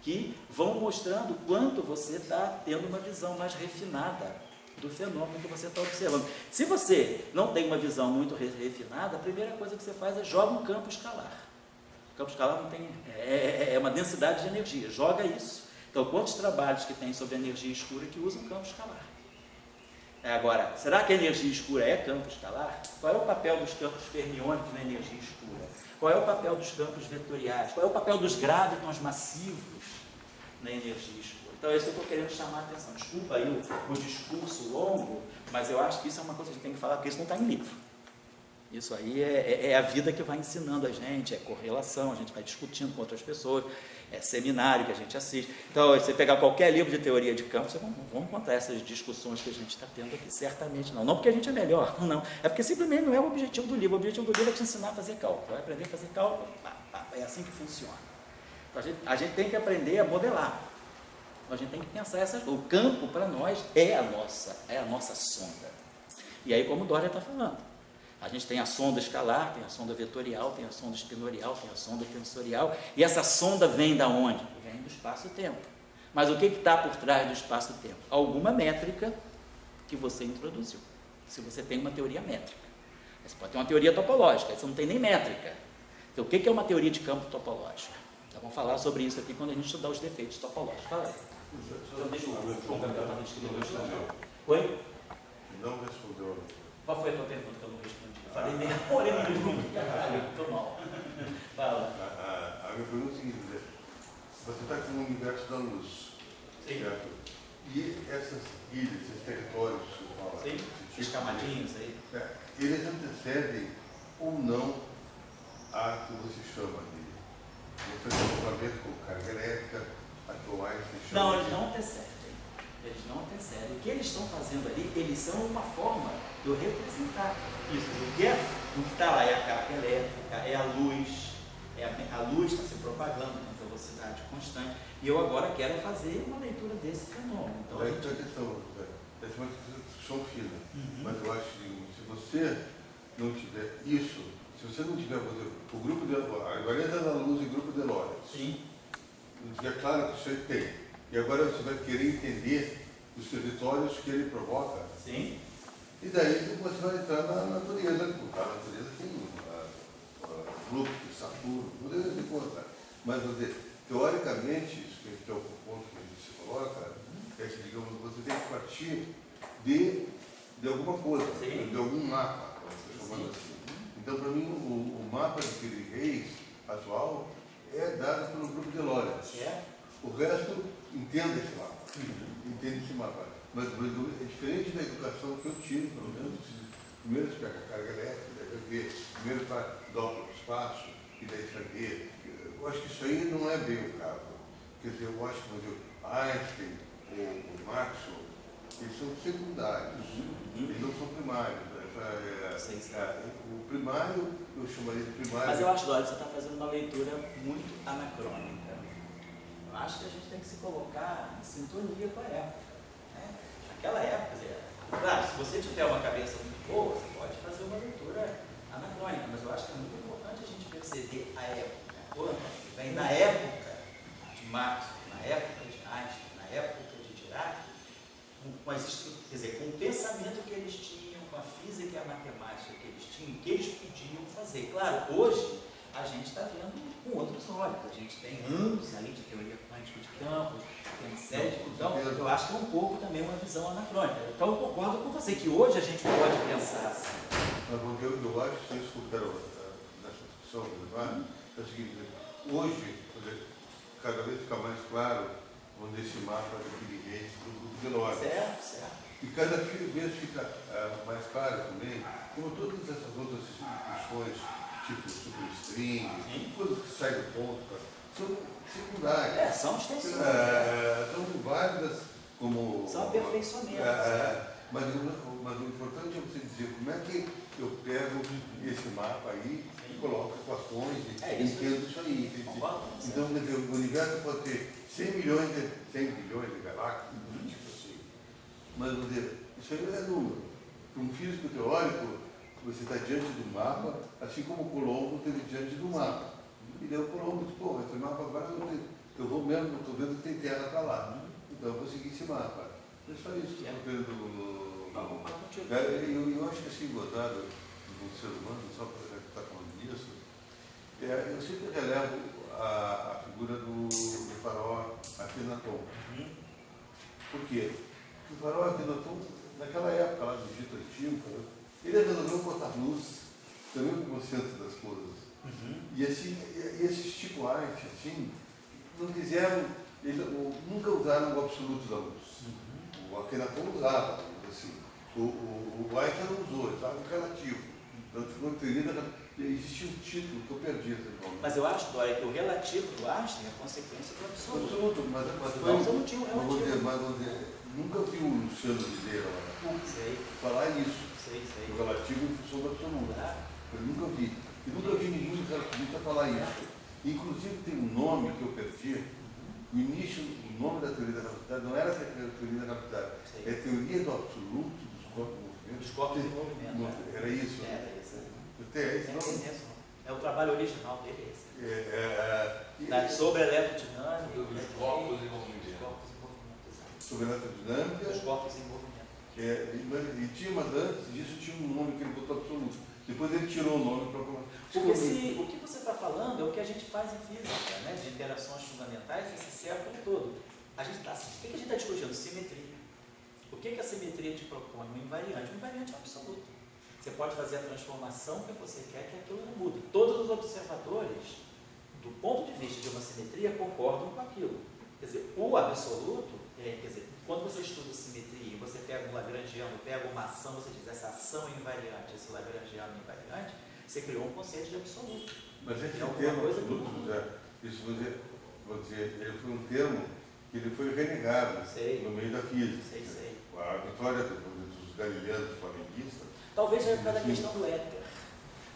que vão mostrando quanto você está tendo uma visão mais refinada do fenômeno que você está observando. Se você não tem uma visão muito refinada, a primeira coisa que você faz é joga um campo escalar. O campo escalar não tem, é uma densidade de energia, joga isso. Então, quantos trabalhos que tem sobre energia escura que usam campo escalar? Agora, será que a energia escura é campo escalar? Qual é o papel dos campos fermiônicos na energia escura? Qual é o papel dos campos vetoriais? Qual é o papel dos gravitons massivos na energia escura? Então, é isso que eu estou querendo chamar a atenção. Desculpa aí o discurso longo, mas eu acho que isso é uma coisa que a gente tem que falar, porque isso não está em livro. Isso aí é a vida que vai ensinando a gente, é correlação, a gente vai discutindo com outras pessoas, é seminário que a gente assiste. Então, você pegar qualquer livro de teoria de campo, você não encontrar essas discussões que a gente está tendo aqui, certamente não. Não porque a gente é melhor, não. É porque simplesmente não é o objetivo do livro. O objetivo do livro é te ensinar a fazer cálculo. Vai aprender a fazer cálculo, é assim que funciona. Então, a gente tem que aprender a modelar. Então, a gente tem que pensar essas coisas. O campo, para nós, é a nossa sonda. E aí, como o Dória está falando, a gente tem a sonda escalar, tem a sonda vetorial, tem a sonda espinorial, tem a sonda tensorial, e essa sonda vem da onde? Vem do espaço-tempo. Mas o que está por trás do espaço-tempo? Alguma métrica que você introduziu, se você tem uma teoria métrica. Você pode ter uma teoria topológica, você não tem nem métrica. Então, o que é uma teoria de campo topológica? Então, vamos falar sobre isso aqui quando a gente estudar os defeitos topológicos. Fala aí. Então, deixa o João Gabriel estar escrevendo. Oi? Não respondeu. Qual foi a tua pergunta que eu não respondi? Falei meia hora e não respondi. Caralho, estou mal. Fala. A minha pergunta é a seguinte: você está com o universo da luz, certo? E essas ilhas, esses territórios, sim, os camadinhos aí, eles antecedem ou não a que você chama de você tem equipamento com carga elétrica, a que o Einstein chama? Não, eles não antecedem. Eles não antecedem. O que eles estão fazendo ali, eles são uma forma de eu representar isso. O que está lá é a carga elétrica, é a luz está se propagando com velocidade constante. E eu agora quero fazer uma leitura desse fenômeno. Então, a questão, essa é uma discussão fina, mas eu acho que se você não tiver isso, se você não tiver o grupo de a variedade da luz e o grupo de Lorentz, não tiver claro que isso aí tem. E agora você vai querer entender os territórios que ele provoca. Sim. E daí você vai entrar na natureza. A natureza tem fluxo, Saturno, poderia encontrar. Mas, vou dizer, teoricamente, isso que é o ponto que você coloca, é que, digamos, você tem que partir de alguma coisa, Sim. de algum mapa, chamando assim. Então, para mim, o mapa de Piri Reis atual é dado pelo grupo de Lawrence. O resto entende esse mapa. Entende esse mapa. Mas é diferente da educação que eu tive, pelo menos. Primeiro você pega a carga elétrica, daí ver, primeiro para dar o espaço, e daí saber. Eu acho que isso aí não é bem o caso. Quer dizer, eu acho que Einstein, o Maxwell, eles são secundários, eles não são primários. O primário, eu chamaria de primário. Mas eu acho, Dória, que você está fazendo uma leitura muito anacrônica. Eu acho que a gente tem que se colocar em sintonia com a época. Né? Naquela época, quer dizer, claro, se você tiver uma cabeça muito boa, você pode fazer uma leitura anacrônica, mas eu acho que é muito importante a gente perceber a época. Quando vem na época de Marx, na época de Einstein, na época de Dirac, quer dizer, com o pensamento que eles tinham, com a física e a matemática que eles tinham, que eles podiam fazer. Claro, hoje a gente está vendo com outros olhos, a gente tem anos aí de teoria quântica de campos, tem uma série de... Então, eu acho que é um pouco também uma visão anacrônica. Então, eu concordo com você que hoje a gente pode pensar assim. Mas porque eu acho que isso que eu quero nessa discussão, é o seguinte, hoje, cada vez fica mais claro onde esse mapa de Piri Reis do grupo de Lawrence. Certo. E cada vez fica mais claro também, como todas essas outras instituições, tipo superstring, coisas que saem do ponto, são secundárias. São extensões. São válidas como... São aperfeiçoamentos. Mas o importante é você dizer como é que eu pego esse mapa aí e coloco equações e entendo isso aí. Então, quer dizer, o universo pode ter 100 bilhões de galáxias, tipo assim. Mas, vou dizer, isso aí não é número. Para um físico teórico, você está diante do mapa, assim como o Colombo esteve diante do mapa. E daí o Colombo disse, pô, esse mapa agora eu vou mesmo, estou vendo que tem terra para lá. Então eu vou seguir esse mapa. É só isso que eu estou vendo. Eu acho que assim, gozado do ser humano, só para estar falando disso, eu sempre relevo a figura do faraó Akhenaton. Por quê? Porque o faraó Akhenaton, naquela época lá do Egito Antigo, ele resolveu botar luz também como centro das coisas. E assim, esses tipo Einstein, assim, não quiseram, eles nunca usaram o absoluto da luz. O Akhenaton usava, assim. O Einstein não usou, ele estava no relativo. Então ficou teoria, existia um título que eu perdi esse nome. Mas eu acho, Dória, que o relativo do Einstein é consequência do absoluto. Absoluto, mas não, você não tinha um relativo. Mas nunca vi o Luciano Videira lá falar isso. O relativo em função do absoluto. Eu nunca vi. E nunca vi nenhum relativista falar isso. Inclusive tem um nome que eu perdi. O início, o nome da teoria da relatividade não era a teoria da relatividade, é a teoria do absoluto dos corpos em movimento. Dos corpos em movimento. Era isso? Era isso. É o trabalho original dele, esse. Sobre a eletrodinâmica. Dos corpos em movimento. Sobre a eletrodinâmica. Dos corpos em movimento. E tinha, mas antes disso tinha um nome que ele botou absoluto. Depois ele tirou o nome para... Porque o que você está falando é o que a gente faz em física, né? De interações fundamentais esse século todo. O que a gente está discutindo? Simetria. O que a simetria te propõe? Um invariante. Um invariante é absoluto. Você pode fazer a transformação que você quer, que aquilo não muda. Todos os observadores, do ponto de vista de uma simetria, concordam com aquilo. Quer dizer, o absoluto, quando você estuda simetria, você pega um lagrangiano, pega uma ação, você diz essa ação é invariante, esse lagrangiano é invariante, você criou um conceito de absoluto. Mas esse é termo absoluto, isso vou dizer, ele foi um termo que ele foi renegado no meio da física. A vitória dos galileanos flamenguistas. Talvez é por causa da questão do éter.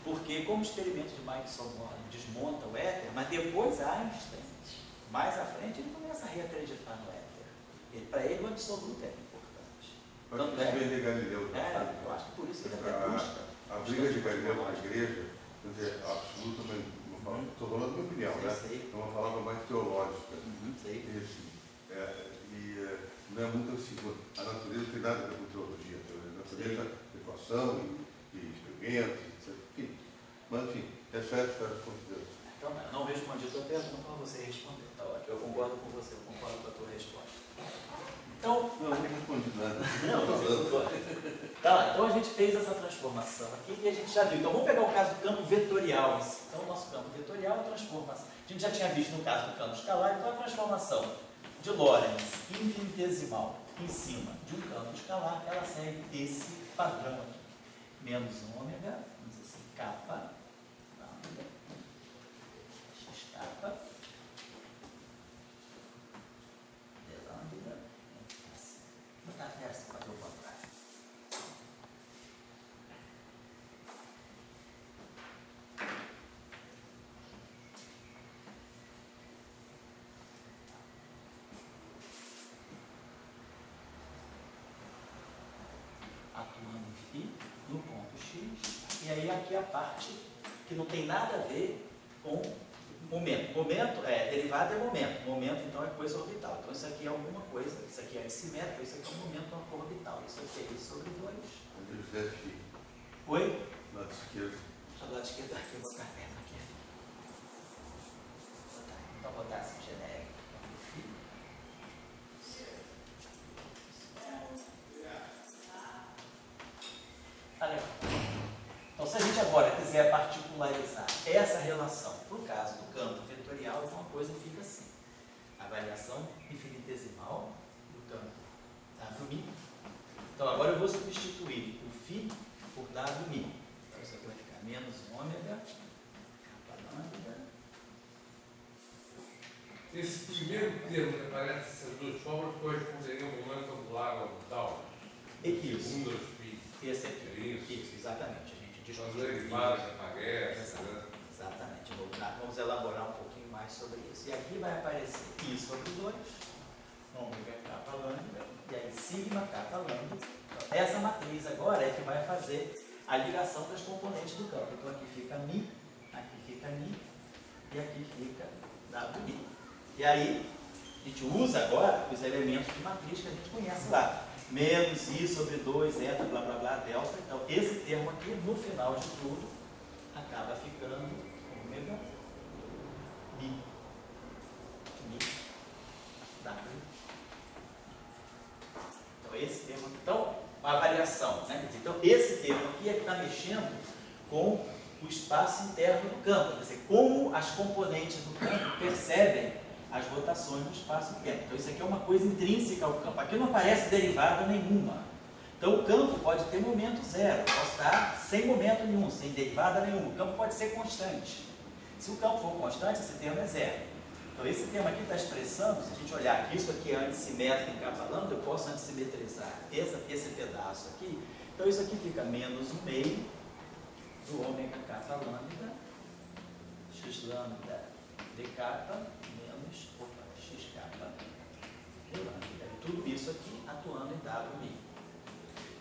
Porque como o experimento de Michelson desmonta o éter, mas depois Einstein, mais à frente, ele começa a reacreditar no éter. Para ele o absoluto é importante. Tanto é de Galileu. Eu acho que por isso que ele até busca. A briga de Galileu com a igreja, quer dizer, absoluta, estou falando da minha opinião, né? É uma palavra mais teológica. Não é muito assim, a natureza não tem nada a ver com teologia. A natureza é equação e experimentos, etc. Enfim, Mas, enfim, é só essa consideração. Então, eu não respondi a tua pergunta, mas você respondeu. Tá ótimo. Eu concordo com você, eu concordo com a tua resposta. Então, Não respondi nada. não, você concorda. Tá lá, então a gente fez essa transformação aqui e a gente já viu. Então, vamos pegar o caso do campo vetorial. Então, o nosso campo vetorial é a transformação. A gente já tinha visto no caso do campo escalar, então a transformação de Lorentz infinitesimal em cima de um campo escalar, ela segue esse padrão aqui. Menos ômega, vamos dizer assim, kappa, lambda, x kappa, d lambda, essa pode o contrário. Atuando em φ no ponto x, e aí aqui a parte que não tem nada a ver com momento. Momento derivada é momento. Momento, então, é coisa orbital. Então, isso aqui é alguma coisa, isso aqui é antissimétrico, isso aqui é um momento orbital. Isso aqui é isso sobre 2. Onde José Fi, Oi? lado esquerdo. Do lado esquerdo aqui, eu vou botar a perna aqui. Então, vou botar assim, genérico. Tá legal. Então, se a gente agora quiser particularizar essa relação para o caso do campo vetorial, então a coisa fica assim. A variação infinitesimal do campo W'. Então, agora eu vou substituir o φ por W'. Então, isso aqui vai ficar menos ômega, kappa lambda. Esse primeiro termo que aparece essas duas formas corresponderia ao momento angular orbital. Isso. Segundo os filhos. Esse aqui. É isso. Isso, exatamente. A gente As discutiu derivadas isso. aparecem, né? Exatamente. Vamos elaborar um pouquinho mais sobre isso. E aqui vai aparecer I sobre 2, ômega kappa lambda, e aí sigma kappa lambda. Então, essa matriz agora é que vai fazer a ligação das componentes do campo. Então aqui fica Mi, aqui fica Ni, e aqui fica WI. E aí, a gente usa agora os elementos de matriz que a gente conhece lá. Menos I sobre 2, eta, blá, blá, blá, delta. Então, esse termo aqui, no final de tudo, acaba ficando ômega Mi. Mi, W. Então, esse termo aqui. Então, a variação, né? Quer dizer, então, esse termo aqui é que está mexendo com o espaço interno do campo. Quer dizer, como as componentes do campo percebem as rotações do espaço e tempo. Então, isso aqui é uma coisa intrínseca ao campo. Aqui não aparece derivada nenhuma. Então, o campo pode ter momento zero, pode estar sem momento nenhum, sem derivada nenhuma. O campo pode ser constante. Se o campo for constante, esse termo é zero. Então, esse termo aqui está expressando, se a gente olhar que isso aqui é antissimétrico em kappa lambda, eu posso antissimetrizar esse pedaço aqui. Então, isso aqui fica menos 1/2 do ômega kappa lambda, x lambda d kappa, x kappa de lambda. Tudo isso aqui atuando em WI.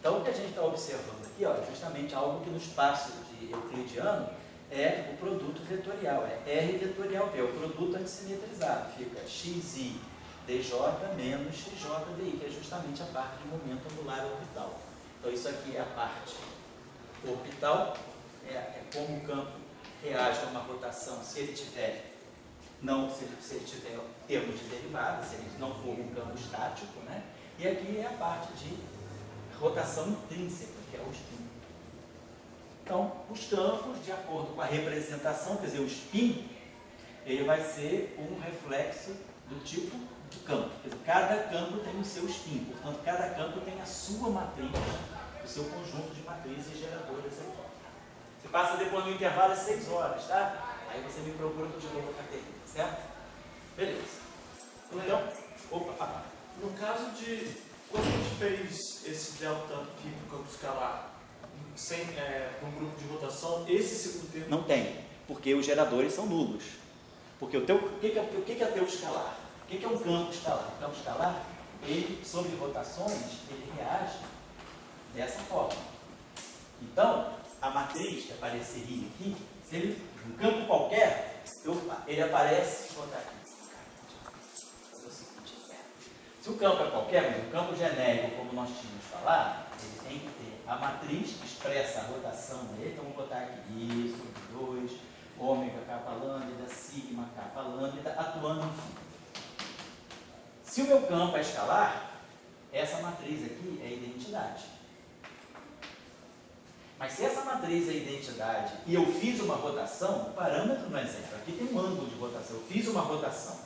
Então, o que a gente está observando aqui, ó, é justamente algo que no espaço de euclidiano é o produto vetorial, é R vetorial P, é o produto antissimetrizado. Fica xi dj menos xj di, que é justamente a parte de momento angular orbital. Então, isso aqui é a parte orbital, é como o campo reage a uma rotação se ele tiver se ele tiver termos de derivada, se ele não for um campo estático, né? E aqui é a parte de rotação intrínseca, que é o spin. Então, os campos, de acordo com a representação, quer dizer, o spin, ele vai ser um reflexo do tipo do campo. Quer dizer, cada campo tem o seu spin, portanto, cada campo tem a sua matriz, o seu conjunto de matrizes geradoras aqui. Você passa depois no intervalo às 6 horas, tá? Aí você me procura que eu te dou uma carteirinha, certo? Beleza. Então, opa. No caso de quando a gente fez esse delta π para o campo escalar sem um grupo de rotação, esse segundo termo Não tem, porque os geradores são nulos. Porque o que é teu escalar? O que é um campo escalar? O campo escalar, ele, sobre rotações, ele reage dessa forma. Então, a matriz que apareceria aqui, se ele, um campo qualquer, ele aparece, vou botar aqui. Se Se o campo é qualquer, mas o campo genérico, como nós tínhamos falado, ele tem que ter a matriz que expressa a rotação dele. Então, vou botar aqui I sobre 2, ômega, capa lambda, sigma, capa lambda, atuando em φ. Se o meu campo é escalar, essa matriz aqui é identidade. Mas se essa matriz é identidade e eu fiz uma rotação, o parâmetro não é zero. Aqui tem um ângulo de rotação, eu fiz uma rotação.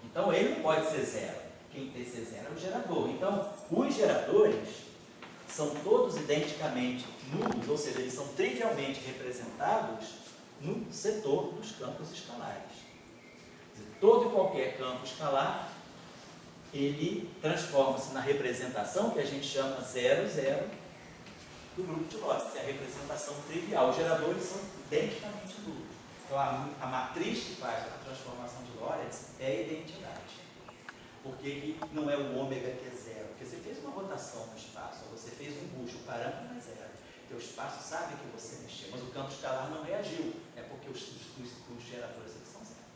Então, ele não pode ser zero. Quem tem que ser zero é o gerador. Então, os geradores são todos identicamente nulos, ou seja, eles são trivialmente representados no setor dos campos escalares. Quer dizer, todo e qualquer campo escalar, ele transforma-se na representação que a gente chama 0, 0 do grupo de Lorentz. É a representação trivial. Os geradores são identicamente nulos. Então, a matriz que faz a transformação de Lorentz é a identidade. Porque não é o ômega que é zero. Porque você fez uma rotação no espaço, ou você fez um bucho, o parâmetro não é zero. Teu espaço sabe que você mexeu, mas o campo escalar não reagiu. É porque os geradores aqui são zero.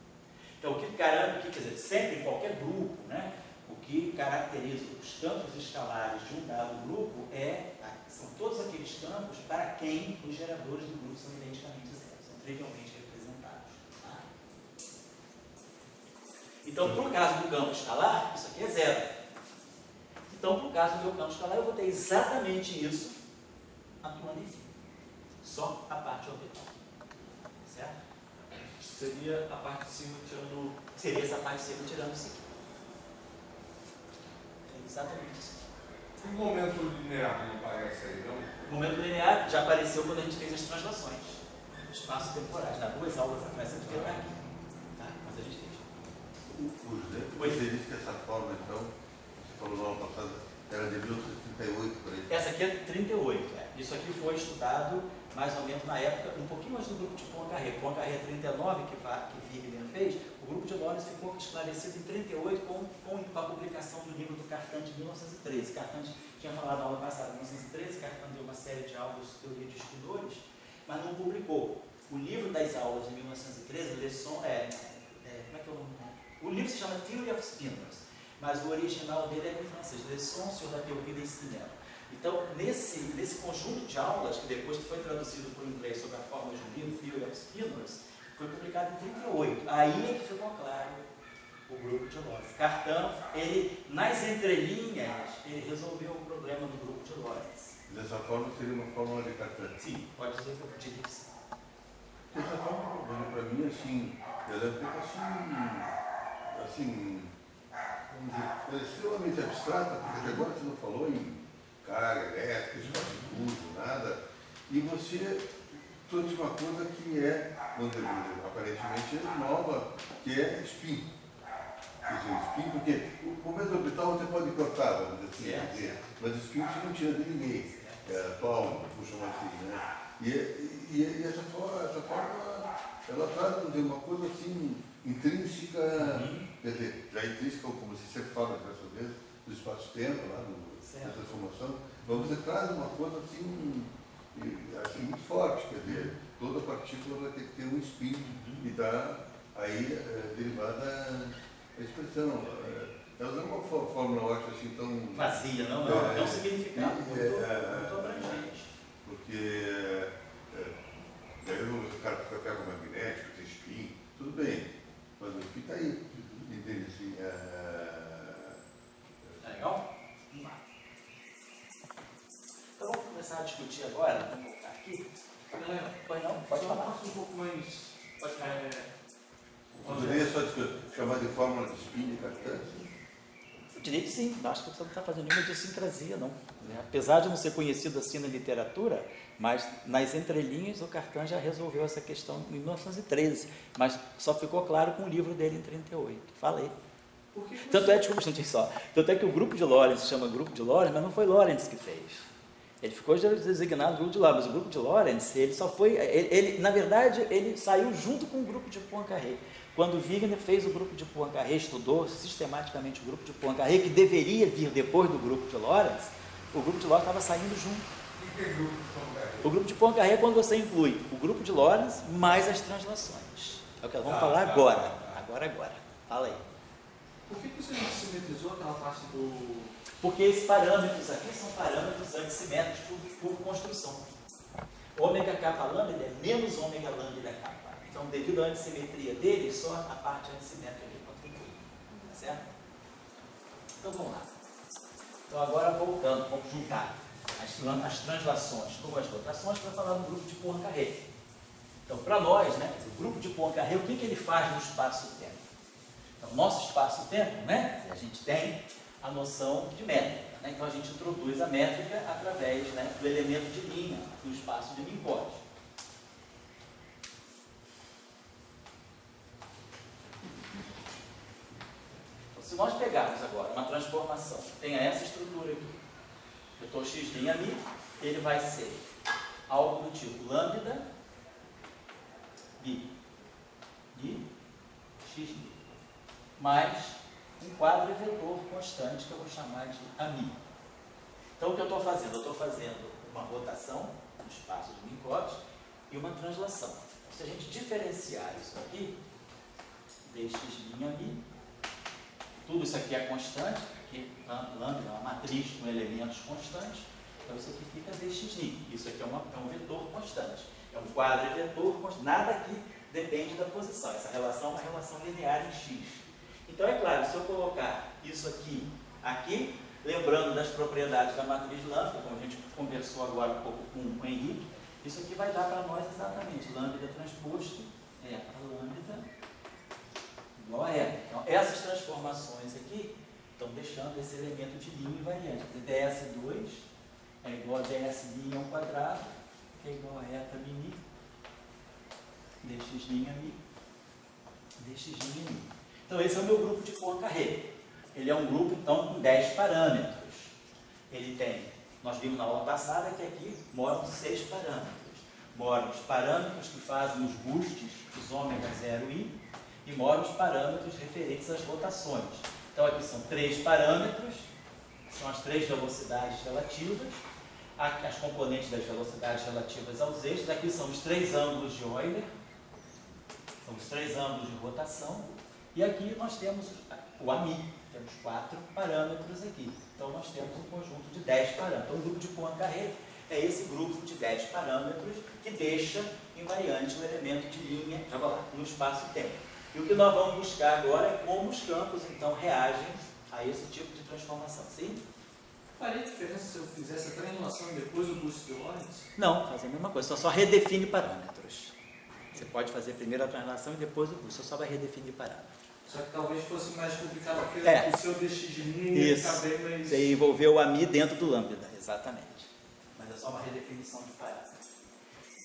Então, quer dizer, sempre em qualquer grupo, né, o que caracteriza os campos escalares de um dado grupo são todos aqueles campos para quem os geradores do grupo são identicamente zero, são trivialmente representados. Tá? Então, para o caso do campo escalar, isso aqui é zero. Então, para o caso do meu campo escalar, eu vou ter exatamente isso atuando em φ. Só a parte orbital. Certo? Seria a parte de cima tirando... Seria essa parte de cima tirando isso aqui. É exatamente isso. O momento linear não aparece aí, não? O momento linear já apareceu quando a gente fez as translações. Espaços temporais. Nas 2 aulas atrás, a gente vai estar aqui. Tá? Mas a gente fez. Você disse que essa forma, então, você falou no ano passado, era de 1938, por aí. Essa aqui é 38. Isso aqui foi estudado mais ou menos na época, um pouquinho antes do grupo de Poincaré. Poincaré 39, que Wigner fez, o grupo de Lorentz ficou esclarecido em 38 com a publicação do livro do Cartan de 1913. Cartan tinha falado na aula passada, em 1913, Cartan deu uma série de aulas de teoria de espinores, mas não publicou. O livro das aulas de 1913, como é que é o nome? O livro se chama Theory of Spinors, mas o original dele é em francês, Leçons sur la théorie des spinels. Então, nesse conjunto de aulas, que depois foi traduzido para o inglês sob a forma de um livro, Theory of Spinors, foi publicado em 38. Aí é que ficou claro o grupo de Lorentz. Cartan, ele, nas entrelinhas, ele resolveu o problema do grupo de Lorentz. Dessa forma, seria uma fórmula de Cartan. Sim, pode dizer que eu diria que sim. Essa fórmula, para mim, assim, ela é um pouco assim, vamos dizer, ela é extremamente abstrata, porque até agora você não falou em carga elétrica, espaço de uso, nada, e você trouxe uma coisa que é, vamos dizer, aparentemente nova, que é spin. Quer dizer, spin, porque o momento orbital você pode cortar, vamos dizer assim, mas spin você não tira de ninguém, é atual, puxa assim, né? E essa forma, ela traz uma coisa assim, intrínseca, quer dizer, já intrínseca, como você sempre fala diversas vezes, do espaço-tempo, lá, da transformação, mas você traz uma coisa assim muito forte, quer dizer, toda partícula vai ter que ter um spin e dá aí derivada a expressão. Ela não é uma fórmula ótica assim tão... Vazia, não é um significado muito abrangente. Porque daí o cara fica ferro magnético, tem spin, tudo bem, mas o spin está aí, entende assim? Tá legal? Vamos lá. Então vamos começar a discutir agora, vamos voltar aqui. Pode não? Pode falar. Um pouco mais... Pode falar. Poderia só chamar de fórmula de spin de Cartan? Eu diria que sim, acho que você não está fazendo nenhuma idiosincrasia, não. Apesar de não ser conhecido assim na literatura, mas nas entrelinhas o Cartan já resolveu essa questão em 1913, mas só ficou claro com o livro dele em 38. Falei. Tanto é, desculpa um instantinho só, tanto é que o grupo de Lorentz se chama grupo de Lorentz, mas não foi Lorentz que fez. Ele ficou designado grupo de Lorentz, mas o grupo de Lorentz, ele só foi, na verdade, ele saiu junto com o grupo de Poincaré. Quando Wigner fez o grupo de Poincaré, estudou sistematicamente o grupo de Poincaré, que deveria vir depois do grupo de Lorentz, o grupo de Lorentz estava saindo junto. O que é grupo de Poincaré? O grupo de Poincaré é quando você inclui o grupo de Lorentz mais as translações. É o que nós vamos falar agora. Agora. Fala aí. Por que você não simetrizou aquela parte do... Porque esses parâmetros aqui são parâmetros antissimétricos por construção. Ômega kappa lambda é menos ômega lambda kappa. Então, devido à antissimetria dele, só a parte antissimétrica que contribui. Tá certo? Então, vamos lá. Então, agora voltando, vamos juntar as translações com as rotações para falar do grupo de Poincaré. Então, para nós, né, o grupo de Poincaré, o que ele faz no espaço-tempo? Então, nosso espaço-tempo, né, a gente tem a noção de métrica. Né? Então, a gente introduz a métrica através, né, do elemento de linha no espaço de Minkowski. Então, se nós pegarmos agora uma transformação que tenha essa estrutura aqui, vetor x' mi, ele vai ser algo do tipo lambda bi x' mais um quadro vetor constante que eu vou chamar de ami. Então, o que eu estou fazendo? Eu estou fazendo uma rotação no espaço de Minkowski e uma translação. Se a gente diferenciar isso aqui, dx' mi, tudo isso aqui é constante, aqui lambda é uma matriz com elementos constantes, então isso aqui fica dx'. Isso aqui é um vetor constante, é um quadro vetor constante, nada aqui depende da posição, essa relação é uma relação linear em x. Então, é claro, se eu colocar isso aqui, lembrando das propriedades da matriz lambda, como a gente conversou agora um pouco com o Henrique, isso aqui vai dar para nós exatamente lambda transposto é a lambda igual a E. Então, essas transformações aqui estão deixando esse elemento de linha invariante. ds2 é igual a ds' ao quadrado, que é igual a eta mi, dx' mi, dx' mi. Então, esse é o meu grupo de Poincaré. Ele é um grupo, então, com 10 parâmetros. Ele tem, nós vimos na aula passada que aqui moram 6 parâmetros. Moram os parâmetros que fazem os bustes, os ômega 0i, e moram os parâmetros referentes às rotações. Então, aqui são 3 parâmetros, são as 3 velocidades relativas, as componentes das velocidades relativas aos eixos. Aqui são os 3 ângulos de Euler, são os 3 ângulos de rotação. E aqui nós temos o ami, temos 4 parâmetros aqui. Então, nós temos um conjunto de 10 parâmetros. Então, o grupo de Poincaré é esse grupo de 10 parâmetros que deixa invariante o elemento de linha no espaço-tempo. E o que nós vamos buscar agora é como os campos, então, reagem a esse tipo de transformação. Sim? Faria diferença se eu fizesse a translação e depois o boost de Lorentz? Não, faz a mesma coisa, só redefine parâmetros. Você pode fazer primeiro a translação e depois o boost, você só vai redefinir parâmetros. Só que talvez fosse mais complicado, porque o seu dx de linha ia ficar bem mais... Você envolveu o ami dentro do lambda, exatamente. Mas é só uma redefinição de parâmetros.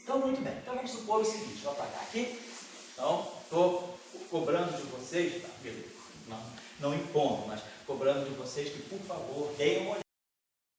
Então, muito bem. Então, vamos supor o seguinte, vou apagar aqui. Então, estou cobrando de vocês, não impondo, mas cobrando de vocês que, por favor, deem uma olhada.